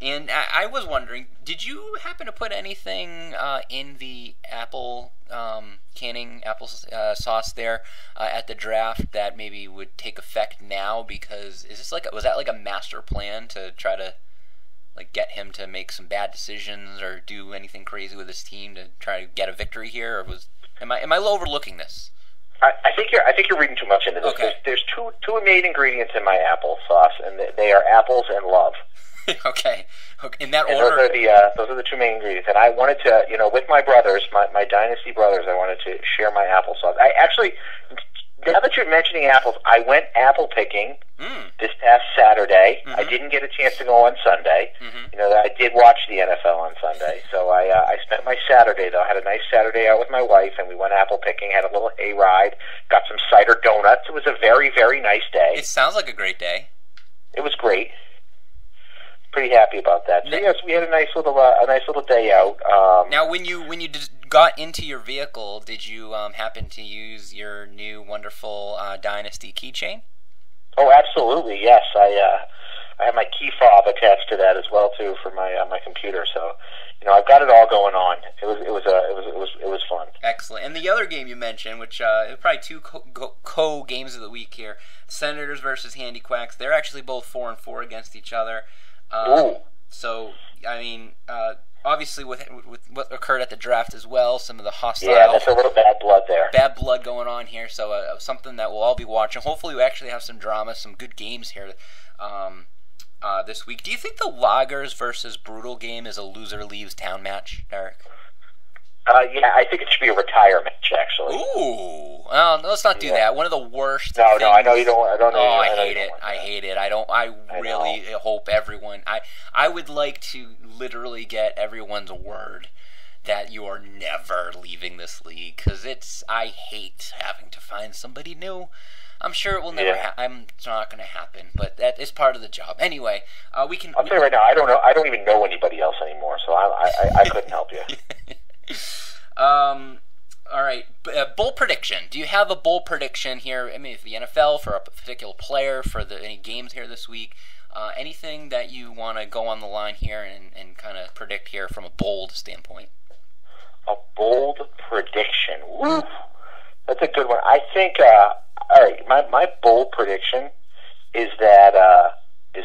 And I was wondering, did you happen to put anything in the apple canning apple sauce there at the draft that maybe would take effect now? Because was that like a master plan to try to get him to make some bad decisions or do anything crazy with his team to try to get a victory here, or am I overlooking this? I think you're reading too much into this. Okay. There's two main ingredients in my apple sauce, and they are apples and love. Okay. In that and order. Those are the 2 main ingredients. And I wanted to, with my brothers, my dynasty brothers, I wanted to share my applesauce. I actually, now that you're mentioning apples, I went apple picking this past Saturday. Mm-hmm. I didn't get a chance to go on Sunday. Mm-hmm. I did watch the NFL on Sunday. So I spent my Saturday, though. I had a nice Saturday out with my wife, and we went apple picking, had a little hay ride, got some cider donuts. It was a very, very nice day. It sounds like a great day. It was great. Pretty happy about that. So yes, we had a nice little day out. Now, when you got into your vehicle, did you happen to use your new wonderful Dynasty keychain? Oh, absolutely, yes. I have my key fob attached to that as well too for my computer. So, I've got it all going on. It was fun. Excellent. And the other game you mentioned, which is probably 2 co-games of the week here, Senators versus Handy Quacks. They're actually both 4-4 against each other. So, I mean, obviously with what occurred at the draft as well, some of the hostile... Yeah, there's a little bad blood there. Bad blood going on here, so something that we'll all be watching. Hopefully we actually have some drama, some good games here this week. Do you think the Loggers versus Brutal game is a loser leaves town match, Derek? Yeah, I think it should be a retire match, actually. Ooh, well, let's not do that. One of the worst. No, things... I know you don't. I don't know. Oh, I hate it. I hate it. I really hope everyone. I would like to literally get everyone's word that you are never leaving this league, because I hate having to find somebody new. I'm sure it will never happen. It's not going to happen, but that is part of the job. Anyway, we can... I'll tell you right now, I don't know. I don't even know anybody else anymore, so I couldn't help you. All right, bowl prediction. Do you have a bowl prediction here? I mean, for the NFL, for a particular player, for any games here this week? Anything that you want to go on the line here and kind of predict here from a bold standpoint? A bold prediction. Woo! That's a good one. I think... all right, my bold prediction is that the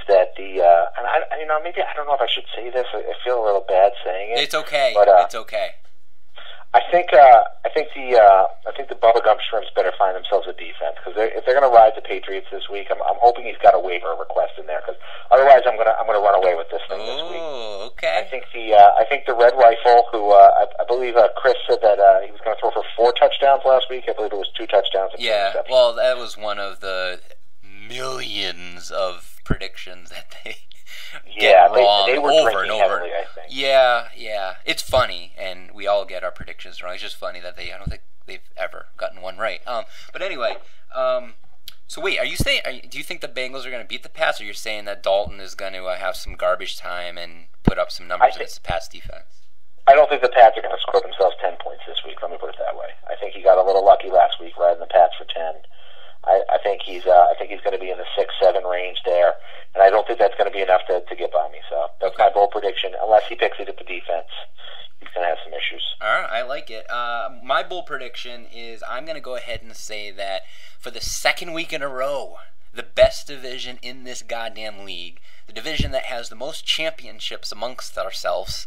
and maybe I don't know if I should say this. I feel a little bad saying it. It's okay. But, it's okay. I think the Bubblegum Shrimps better find themselves a defense, because if they're going to ride the Patriots this week, I'm hoping he's got a waiver request in there, because otherwise I'm gonna run away with this thing this week. Oh, okay. I think the Red Rifle, who I believe Chris said that he was going to throw for 4 touchdowns last week. I believe it was 2 touchdowns. And 2 interceptions. Well, that was one of the millions of predictions that they. Wrong they were over and over. Heavily, I think. Yeah. It's funny, and we all get our predictions wrong. It's just funny that I don't think they've ever gotten one right. But anyway, so wait, do you think the Bengals are going to beat the Pats, or you're saying that Dalton is going to have some garbage time and put up some numbers against the Pats defense? I don't think the Pats are going to score themselves 10 points this week. Let me put it that way. I think he got a little lucky last week riding the Pats for 10. I think he's going to be in the 6-7 range there, and I don't think that's going to be enough to get by me. So that's my bold prediction. Unless he picks it at the defense, he's going to have some issues. All right, I like it. My bold prediction is I'm going to go ahead and say that for the second week in a row, the best division in this goddamn league, the division that has the most championships amongst ourselves,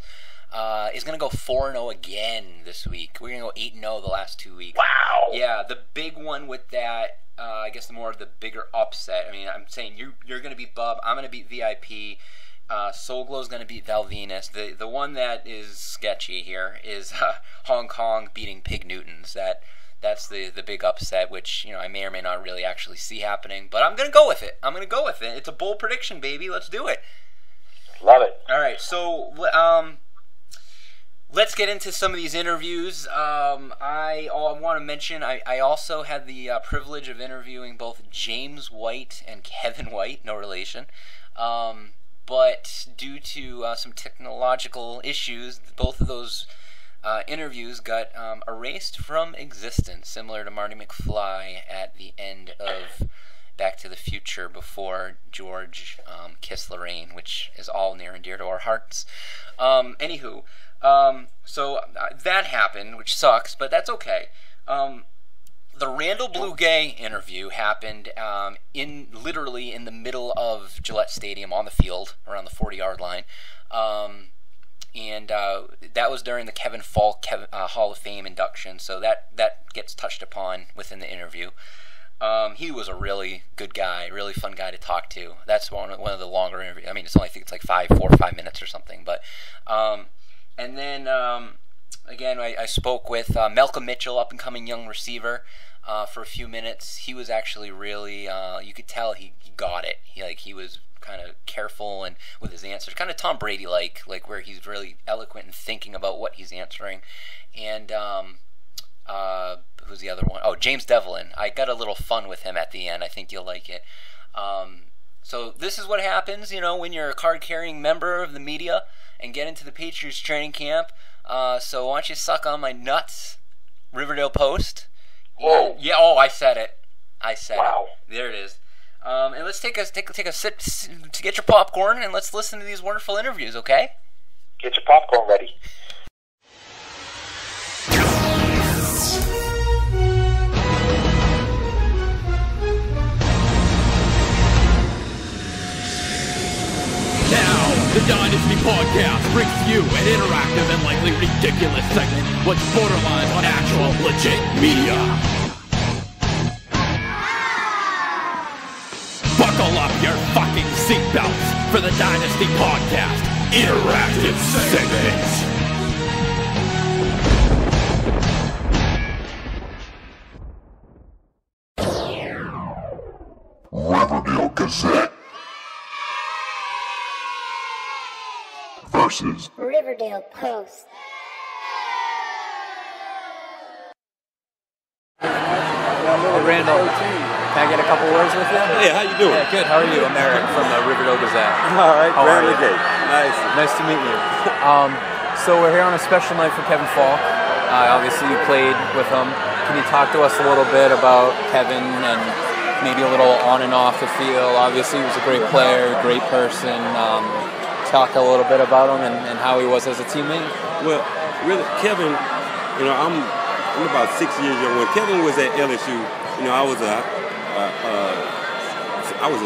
is going to go 4-0 again this week. We're going to go 8-0 the last 2 weeks. Wow. Yeah, the big one with that, I guess the more of the bigger upset. I mean, I'm saying you're going to beat Bub. I'm going to beat VIP. Soglow's going to beat Val Venus. The one that is sketchy here is Hong Kong beating Pig Newtons. That's the big upset, which I may or may not really actually see happening. But I'm going to go with it. It's a bold prediction, baby. Let's do it. Love it. All right, so let's get into some of these interviews. I want to mention I also had the privilege of interviewing both James White and Kevin White, no relation. But due to some technological issues, both of those interviews got erased from existence, similar to Marty McFly at the end of Back to the Future before George kissed Lorraine, which is all near and dear to our hearts. Anywho. So that happened, which sucks, but that's okay. The Randall Blugay interview happened literally in the middle of Gillette Stadium on the field, around the 40-yard line. And that was during the Kevin Falk Hall of Fame induction, so that gets touched upon within the interview. He was a really good guy, really fun guy to talk to. That's one of the longer interviews. I mean, I think it's like 4 or 5 minutes or something, but... And then, again, I spoke with Malcolm Mitchell, up-and-coming young receiver, for a few minutes. He was actually really, you could tell he got it. He was kind of careful and with his answers, kind of Tom Brady-like, where he's really eloquent and thinking about what he's answering. And who's the other one? Oh, James Devlin. I got a little fun with him at the end. I think you'll like it. So this is what happens, when you're a card-carrying member of the media and get into the Patriots training camp. So why don't you suck on my nuts, Riverdale Post? Whoa. Yeah. Oh, I said it. Wow. There it is. And let's take a sip to get your popcorn, and let's listen to these wonderful interviews. Okay? Get your popcorn ready. The Dynasty Podcast brings you an interactive and likely ridiculous segment which borderlines on actual legit media. Buckle up your fucking seatbelts for the Dynasty Podcast interactive segment. Riverdale Gazette versus Riverdale Post. Randall, can I get a couple words with you? Yeah, how you doing? Yeah, good. How are you? I'm Eric from the Riverdale Gazette. All right, How are Brandon you? Gay. Nice. Nice to meet you. So we're here on a special night for Kevin Falk. Obviously, you played with him. Can you talk to us a little bit about Kevin and maybe a little on and off the field? Obviously, he was a great player, great person. Talk a little bit about him and how he was as a teammate. Well, really, Kevin, you know, I'm about 6 years young. When Kevin was at LSU, you know, I was in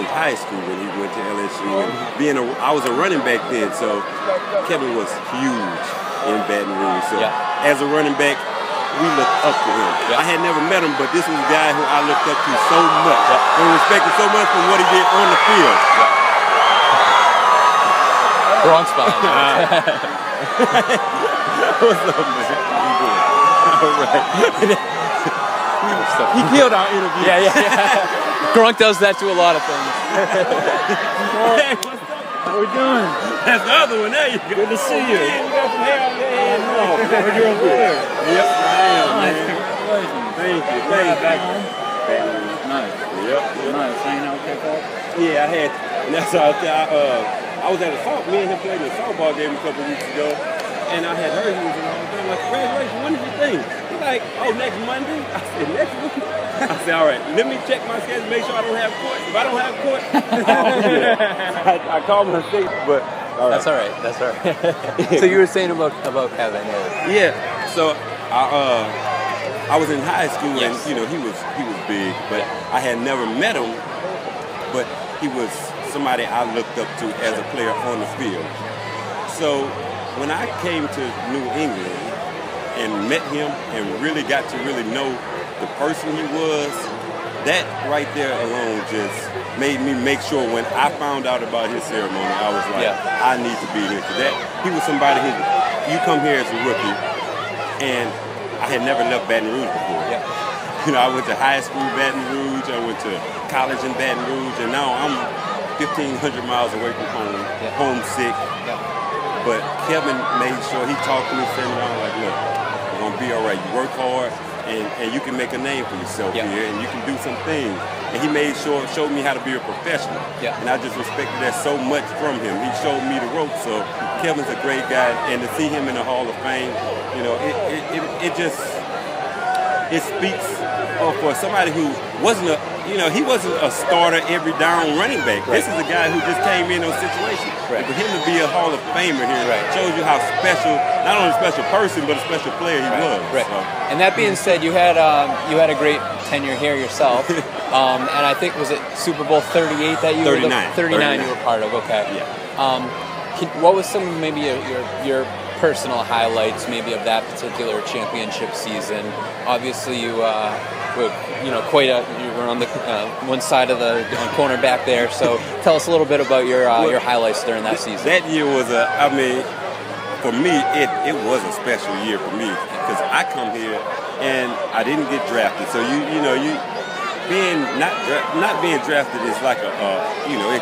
high school when he went to LSU, and I was a running back then, so Kevin was huge in Baton Rouge. So as a running back, we looked up to him. I had never met him, but this was a guy who I looked up to so much and respected so much for what he did on the field. Wrong spot. What's up, man? How you doing? All right. He killed our interview. Yeah. Grunk does that to a lot of things. Hey, what's up? How we doing? That's the other one. There you go. Good to see you. We got some hair on your head. Are you good? Yep, I am, man. Thank you. Back home? Nice. Yep. Nice. Hanging out with Falk? Yeah, I had. And that's how I was at a softball. Me and him played in a softball game a couple weeks ago, and I had heard he was in the Hall of Fame. I'm like, congratulations, when did you think? He's like, oh, next Monday? I said, next week? I said, all right, let me check my schedule, make sure I don't have court. If I don't have court, I'll be there. I called my state, but all right. That's all right. That's all right. So you were saying about Kevin. Yeah. So I was in high school, and you know he was big, but I had never met him. But he was somebody I looked up to as a player on the field. So when I came to New England and met him and really got to really know the person he was, that right there alone just made me make sure when I found out about his ceremony, I was like, I need to be here for that. He was somebody who, you come here as a rookie, and I had never left Baton Rouge before. You know, I went to high school in Baton Rouge, I went to college in Baton Rouge, and now I'm 1,500 miles away from home, homesick. But Kevin made sure, he talked to me, sitting down like, look, you're going to be all right. You work hard, and you can make a name for yourself here, and you can do some things. And he made sure, showed me how to be a professional. And I just respected that so much from him. He showed me the ropes. So Kevin's a great guy, and to see him in the Hall of Fame, you know, it just, it speaks for somebody who wasn't he wasn't a starter every down running back. This is a guy who just came in those situations. And for him to be a Hall of Famer here shows you how special, not only a special person, but a special player he was. So. And that being said, you had a great tenure here yourself. And I think, was it Super Bowl 38 that you 39. were 39 you were part of, okay. What was some maybe your personal highlights maybe of that particular championship season? Obviously you were you were on the one side of the corner back there, so tell us a little bit about your highlights during that season. That year was for me it was a special year for me because I come here and I didn't get drafted, so you being not being drafted is like it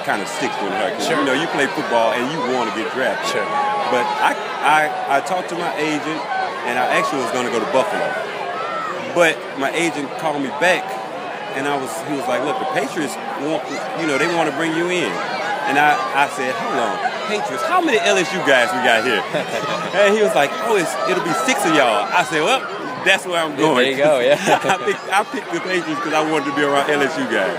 kind of sticks in the heart. You know, you play football and you want to get drafted. But I talked to my agent, and I actually was going to go to Buffalo. But my agent called me back, and he was like, look, the Patriots they want to bring you in. And I said, hold on, Patriots, how many LSU guys we got here? And he was like, oh, it'll be 6 of y'all. I said, well, that's where I'm going. There you go, I picked the Patriots because I wanted to be around LSU guys.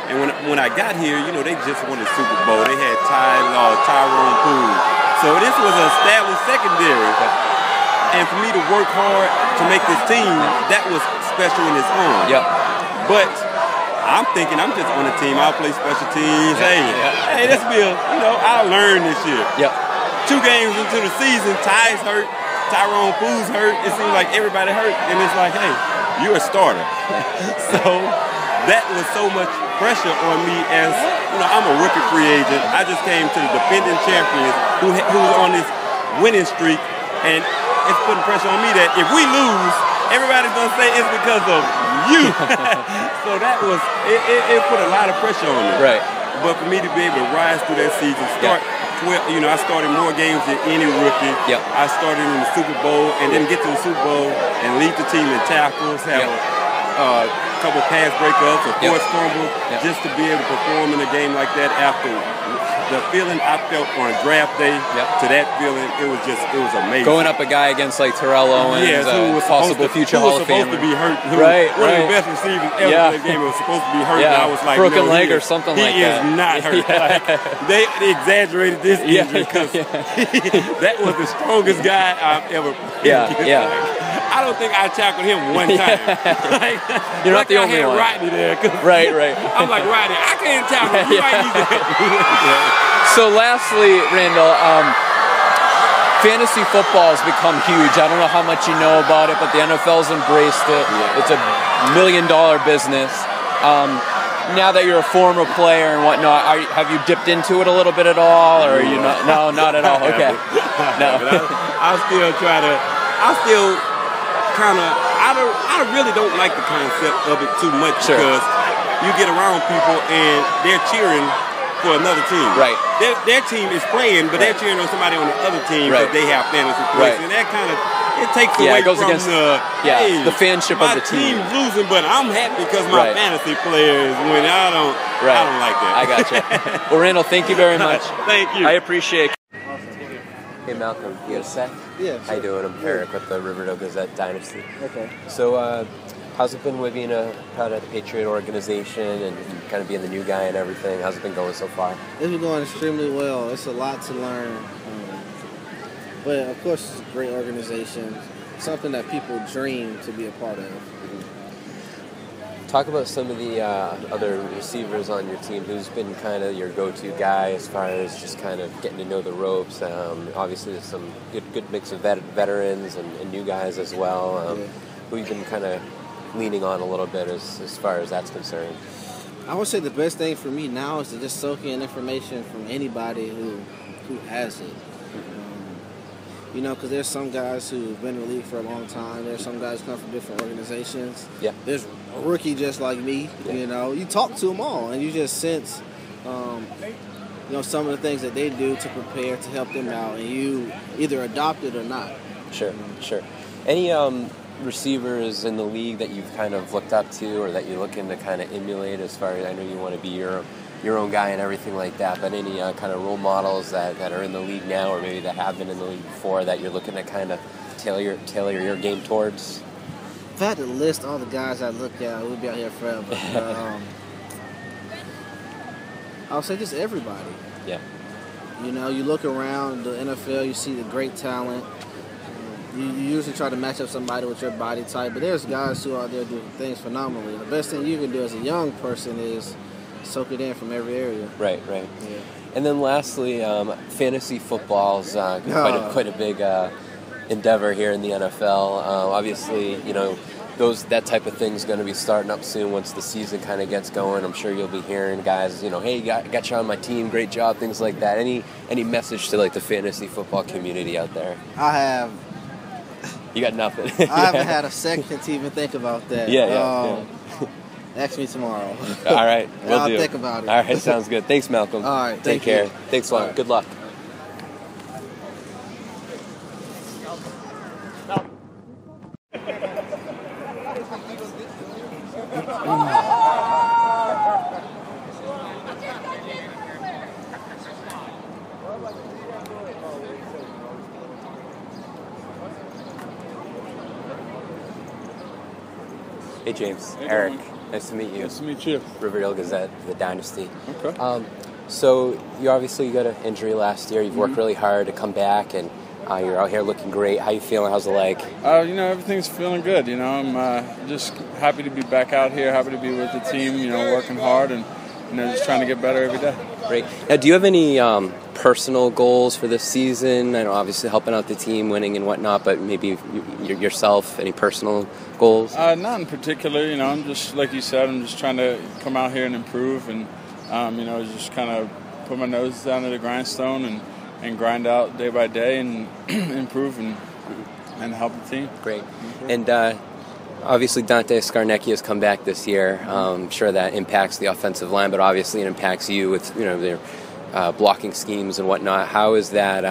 And when I got here, they just won the Super Bowl. They had Tyrone Poole. So this was an established secondary. And for me to work hard to make this team, that was special in its own. But I'm thinking I'm just on the team. I'll play special teams. Hey, this will be I'll learn this year. 2 games into the season, Ty's hurt, Tyrone Poole's hurt. It seems like everybody hurt, and it's like, hey, you're a starter. So that was so much pressure on me as I'm a rookie free agent. I just came to the defending champions who's on this winning streak, and it's putting pressure on me that if we lose, everybody's gonna say it's because of you. So that was it put a lot of pressure on me. But for me to be able to rise through that season, start 12, I started more games than any rookie. I started in the Super Bowl and then get to the Super Bowl and lead the team in tackles, have a couple pass breakups or Yep. forced fumbles, Yep. just to be able to perform in a game like that after the feeling I felt on draft day Yep. to that feeling, it was amazing. Going up a guy against like Terrell Owens, Yes, who was possible future Hall of supposed Famer. to be hurt. Right, one right. of the best receivers ever Yeah. in the game was supposed to be hurt. Yeah. And I was like, Broken no, leg he or something he like is that. not hurt. Yeah. Like, they exaggerated this injury because that was the strongest guy I've ever. Yeah, yeah. I don't think I tackled him one time. Like, You're not the I only had one. Rodney there. 'Cause Right, right. I'm like, Rodney, I can't tackle him. You might need to help me. So lastly, Randall, fantasy football has become huge. I don't know how much you know about it, but the NFL's embraced it. Yeah. It's a $1 million business. Now that you're a former player and whatnot, have you dipped into it a little bit at all, or are you not? No, not at all. Okay. No. But I still try to. I still kind of. I really don't like the concept of it too much Sure. because you get around people and they're cheering for another team. Right. Their team is playing, but they're cheering on somebody on the other team Right. because they have fantasy points, Right. and that kind of it takes Yeah, away it goes from against the hey, the fanship my of the team. team's losing, but I'm happy because my Right. fantasy player is winning. I don't like that. I gotcha. Well, Randall, thank you very much. Thank you. I appreciate it. Hey, Malcolm, you got a sec? Yeah. How you doing? I'm Eric with the Riverdale Gazette Dynasty. Okay. So, how's it been with being a part of the Patriot organization and kind of being the new guy and everything? How's it been going so far? It's been going extremely well. It's a lot to learn. But of course, it's a great organization. Something that people dream to be a part of. Talk about some of the other receivers on your team. Who's been kind of your go-to guy as far as just kind of getting to know the ropes? Obviously, there's some good mix of veterans and new guys as well. Who you've been kind of leaning on a little bit as far as that's concerned? I would say the best thing for me now is to just soak in information from anybody who has it. You know, because there's some guys who've been in the league for a long time. There's some guys who come from different organizations. Yeah. There's a rookie just like me. Yeah. You know, you talk to them all, and you just sense, you know, some of the things that they do to prepare to help them out, and you either adopt it or not. Sure. Any receivers in the league that you've kind of looked up to or that you're looking to kind of emulate as far as, I know you want to be your own guy and everything like that, but any kind of role models that are in the league now or maybe that have been in the league before that you're looking to kind of tailor your game towards? If I had to list all the guys I look at, we'd be out here forever. I would say just everybody. Yeah. You know, you look around the NFL, you see the great talent. You usually try to match up somebody with your body type, but there's guys who are out there doing things phenomenally. The best thing you can do as a young person is soak it in from every area. Right. Yeah. And then lastly, fantasy football is quite a big endeavor here in the NFL. Obviously, you know, that type of thing is going to be starting up soon once the season kind of gets going. I'm sure you'll be hearing guys, you know, hey, got you on my team, great job, things like that. Any message to like the fantasy football community out there? I have. You got nothing. I haven't had a second to even think about that. Yeah. Ask me tomorrow. All right, we'll I'll do. think about it. All right, sounds good. Thanks, Malcolm. All right, take thank care. you. Thanks a lot. All right. Good luck. Hey, James. Hey, Eric. Dylan. Nice to meet you. Nice to meet you. Riverdale Gazette, the Dynasty. Okay. So you obviously got an injury last year. You've worked really hard to come back, and you're out here looking great. How you feeling? How's the leg? You know, everything's feeling good. You know, I'm just happy to be back out here, happy to be with the team, you know, working hard and, you know, just trying to get better every day. Great. Now, do you have any personal goals for this season? I know obviously helping out the team, winning and whatnot, but maybe yourself, any personal goals? Not in particular. You know, I'm just, like you said, I'm just trying to come out here and improve and, you know, just kind of put my nose down to the grindstone and grind out day by day and improve and help the team. Great. And obviously Dante Scarnecchia has come back this year. I'm sure that impacts the offensive line, but obviously it impacts you with, you know, their blocking schemes and whatnot. How is that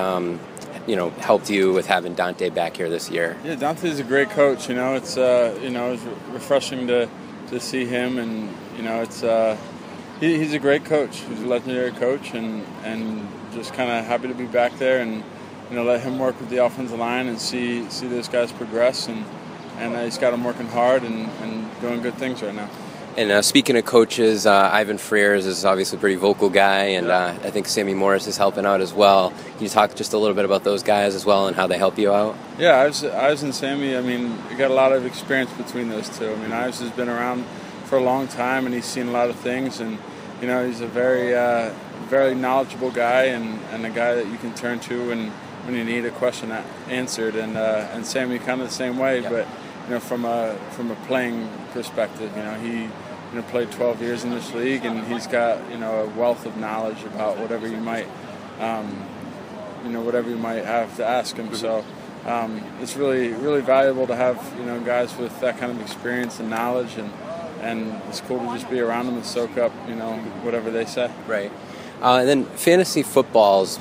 helped you with having Dante back here this year? Yeah, Dante's a great coach. It's it's refreshing to see him, and it's he's a great coach. He's a legendary coach, and just kind of happy to be back there and let him work with the offensive line and see those guys progress, and he's got them working hard and doing good things right now. And speaking of coaches, Ivan Frears is obviously a pretty vocal guy, and I think Sammy Morris is helping out as well. Can you talk just a little bit about those guys as well and how they help you out? Yeah, Ives and Sammy, we got a lot of experience between those two. Ives has been around for a long time, and he's seen a lot of things, and he's a very very knowledgeable guy and a guy that you can turn to when you need a question answered. And Sammy kind of the same way, but from a playing perspective, he played 12 years in this league, and he's got a wealth of knowledge about whatever you might have to ask him. So it's really really valuable to have guys with that kind of experience and knowledge, and it's cool to just be around them and soak up whatever they say. Right. And then fantasy football's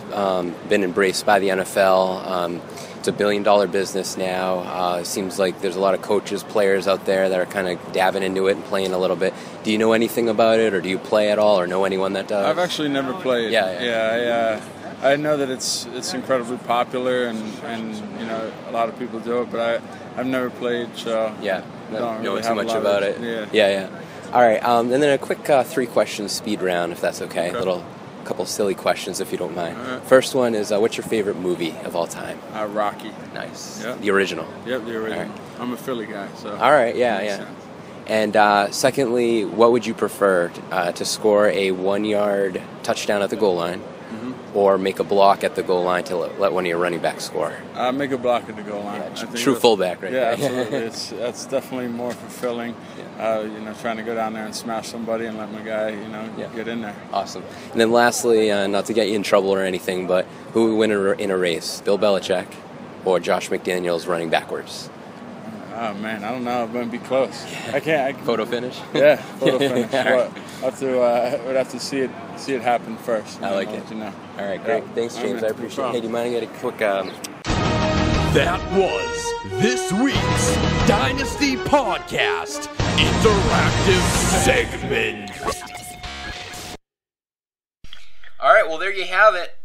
been embraced by the NFL. It's $1 billion business now. It seems like there's a lot of coaches, players out there that are kind of dabbing into it and playing a little bit. Do you know anything about it, or do you play at all, or know anyone that does? I've actually never played. I know that it's incredibly popular, and a lot of people do it, but I've never played, so don't know too much about it. Yeah. All right, and then a quick 3-question speed round, if that's okay. Couple silly questions, if you don't mind. Right. First one is, what's your favorite movie of all time? Rocky. Nice. Yep. The original. Yep, the original. Right. I'm a Philly guy, so. All right, yeah. And secondly, what would you prefer, to score a 1-yard touchdown at the goal line, or make a block at the goal line to let one of your running backs score? Make a block at the goal line. True fullback, right? Yeah, absolutely. That's definitely more fulfilling. Trying to go down there and smash somebody and let my guy, get in there. Awesome. And then lastly, not to get you in trouble or anything, but who would win in a race, Bill Belichick or Josh McDaniels running backwards? Oh man, I don't know. I'm going to be close. I can't. Photo finish? Yeah, photo finish. Would have to see it happen first. I like it. All right, great. Thanks, James. I appreciate it. Hey, do you mind to get a quick... That was this week's Dynasty Podcast Interactive Segment. All right, well, there you have it.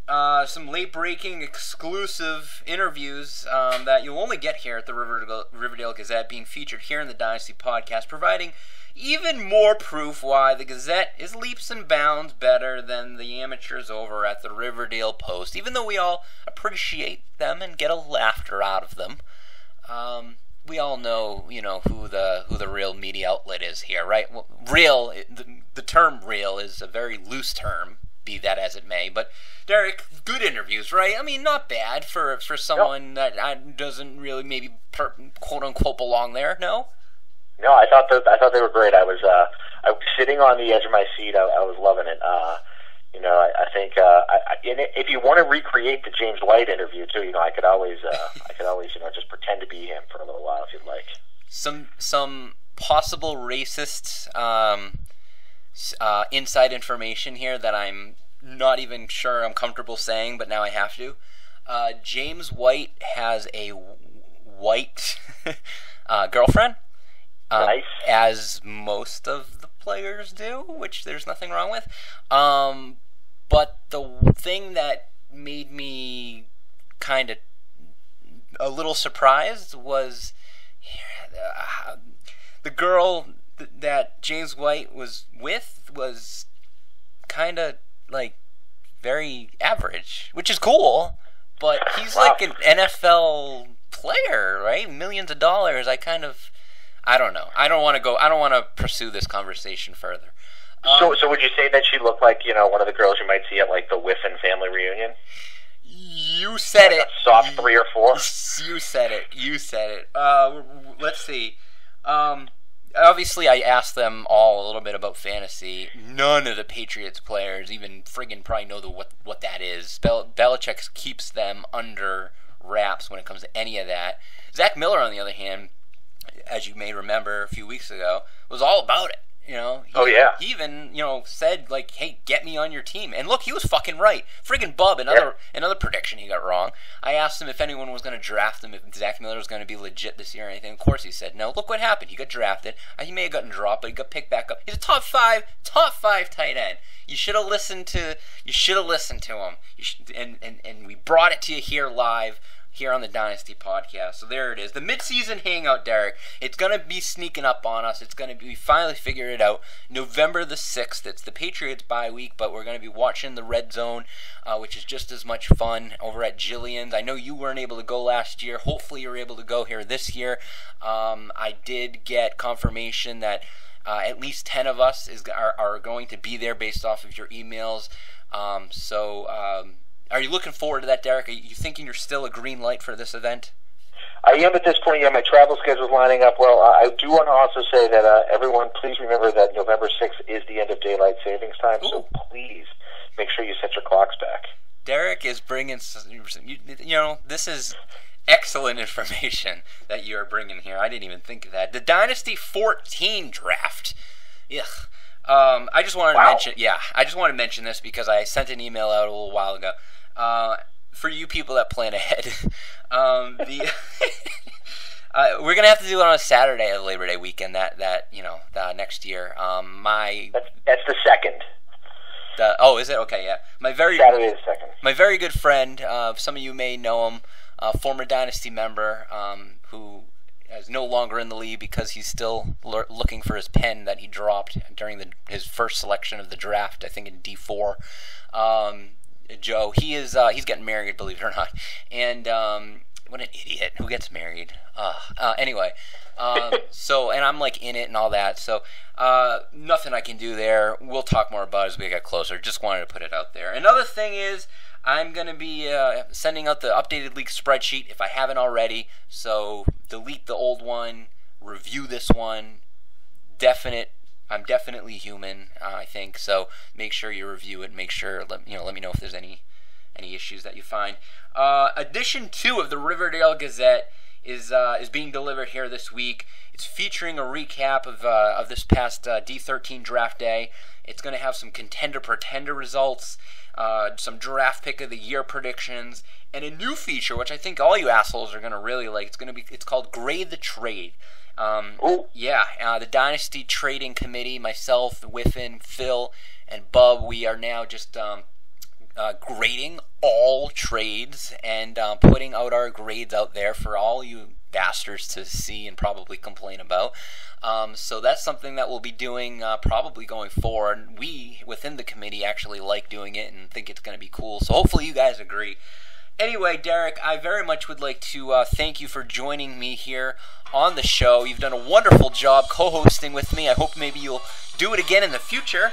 Some late-breaking, exclusive interviews that you'll only get here at the Riverdale Gazette, being featured here in the Dynasty Podcast, providing even more proof why the Gazette is leaps and bounds better than the amateurs over at the Riverdale Post, even though we all appreciate them and get a laughter out of them. We all know, who the real media outlet is here, right? Well, real, the term real is a very loose term, be that as it may. But Derek, good interviews, right? Not bad for someone that doesn't really maybe quote unquote belong there. No. No, I thought they were great. I was sitting on the edge of my seat. I was loving it. I think if you want to recreate the James White interview too, I could always just pretend to be him for a little while if you'd like. Some possible racist inside information here that I'm not even sure I'm comfortable saying, but now I have to. James White has a white girlfriend. Nice. As most of the players do, which there's nothing wrong with. But the thing that made me kind of a little surprised was the girl that James White was with was kind of like very average, which is cool, but he's like an NFL player, right? Millions of dollars. I don't know. I don't want to pursue this conversation further. So would you say that she looked like, one of the girls you might see at like the Whiffen family reunion? You said it. A soft 3 or 4? You said it. Let's see. Obviously, I asked them all a little bit about fantasy. None of the Patriots players even friggin' probably know what that is. Belichick keeps them under wraps when it comes to any of that. Zach Miller, on the other hand, as you may remember a few weeks ago, was all about it. You know, he even, said, like, hey, get me on your team. And look, he was fucking right. Friggin' Bub, another prediction he got wrong. I asked him if anyone was going to draft him, if Zach Miller was going to be legit this year or anything. Of course he said no. Look what happened. He got drafted. He may have gotten dropped, but he got picked back up. He's a top five tight end. You should have listened to him. And we brought it to you here live, here on the Dynasty Podcast. So there it is. The midseason hangout, Derek. It's going to be sneaking up on us. We finally figured it out. November the 6th. It's the Patriots bye week, but we're going to be watching the Red Zone, which is just as much fun over at Jillian's. I know you weren't able to go last year. Hopefully you're able to go here this year. I did get confirmation that at least 10 of us are going to be there based off of your emails. Are you looking forward to that, Derek? Are you thinking you're still a green light for this event? I am at this point. Yeah, my travel schedule is lining up well. I do want to also say that everyone, please remember that November 6th is the end of daylight savings time, so please make sure you set your clocks back. Derek is bringing, this is excellent information that you're bringing here. I didn't even think of that. The Dynasty 14 draft. Ugh. I just wanted to mention this because I sent an email out a little while ago. For you people that plan ahead, we're gonna have to do it on a Saturday of Labor Day weekend. That next year. That's the second. Is it? Okay, yeah. Saturday is the second. My very good friend, some of you may know him, former Dynasty member, who is no longer in the league because he's still looking for his pen that he dropped during his first selection of the draft, I think in D4. Joe, he's getting married, believe it or not, and what an idiot who gets married. Anyway, and I'm like in it and all that, so nothing I can do there. We'll talk more about it as we get closer. Just wanted to put it out there. Another thing is, I'm going to be sending out the updated league spreadsheet if I haven't already, so delete the old one, review this one. I'm definitely human, I think, so make sure you review it. Make sure, let me know if there's any issues that you find. Edition 2 of the Riverdale Gazette is being delivered here this week. It's featuring a recap of this past D13 draft day. It's going to have some contender-pretender results, some draft pick of the year predictions, and a new feature which I think all you assholes are going to really like. It's called Grade the Trade. The Dynasty Trading Committee, myself, Whiffin, Phil, and Bub, we are now just grading all trades and putting out our grades out there for all you bastards to see and probably complain about. So that's something that we'll be doing probably going forward. We, within the committee, actually like doing it and think it's going to be cool. So hopefully you guys agree. Anyway, Derek, I very much would like to thank you for joining me here on the show. You've done a wonderful job co-hosting with me. I hope maybe you'll do it again in the future.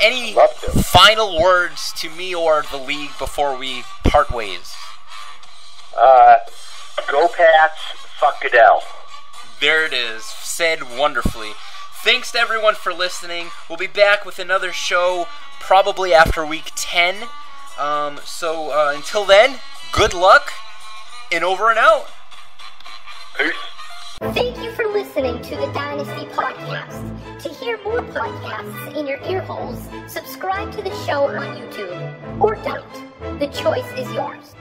Any final words to me or the league before we part ways? Go Pats, fuck Goodell. There it is, said wonderfully. Thanks to everyone for listening. We'll be back with another show probably after week 10. Until then, good luck, and over and out. Peace. Thank you for listening to the Dynasty Podcast. To hear more podcasts in your ear holes, subscribe to the show on YouTube. Or don't. The choice is yours.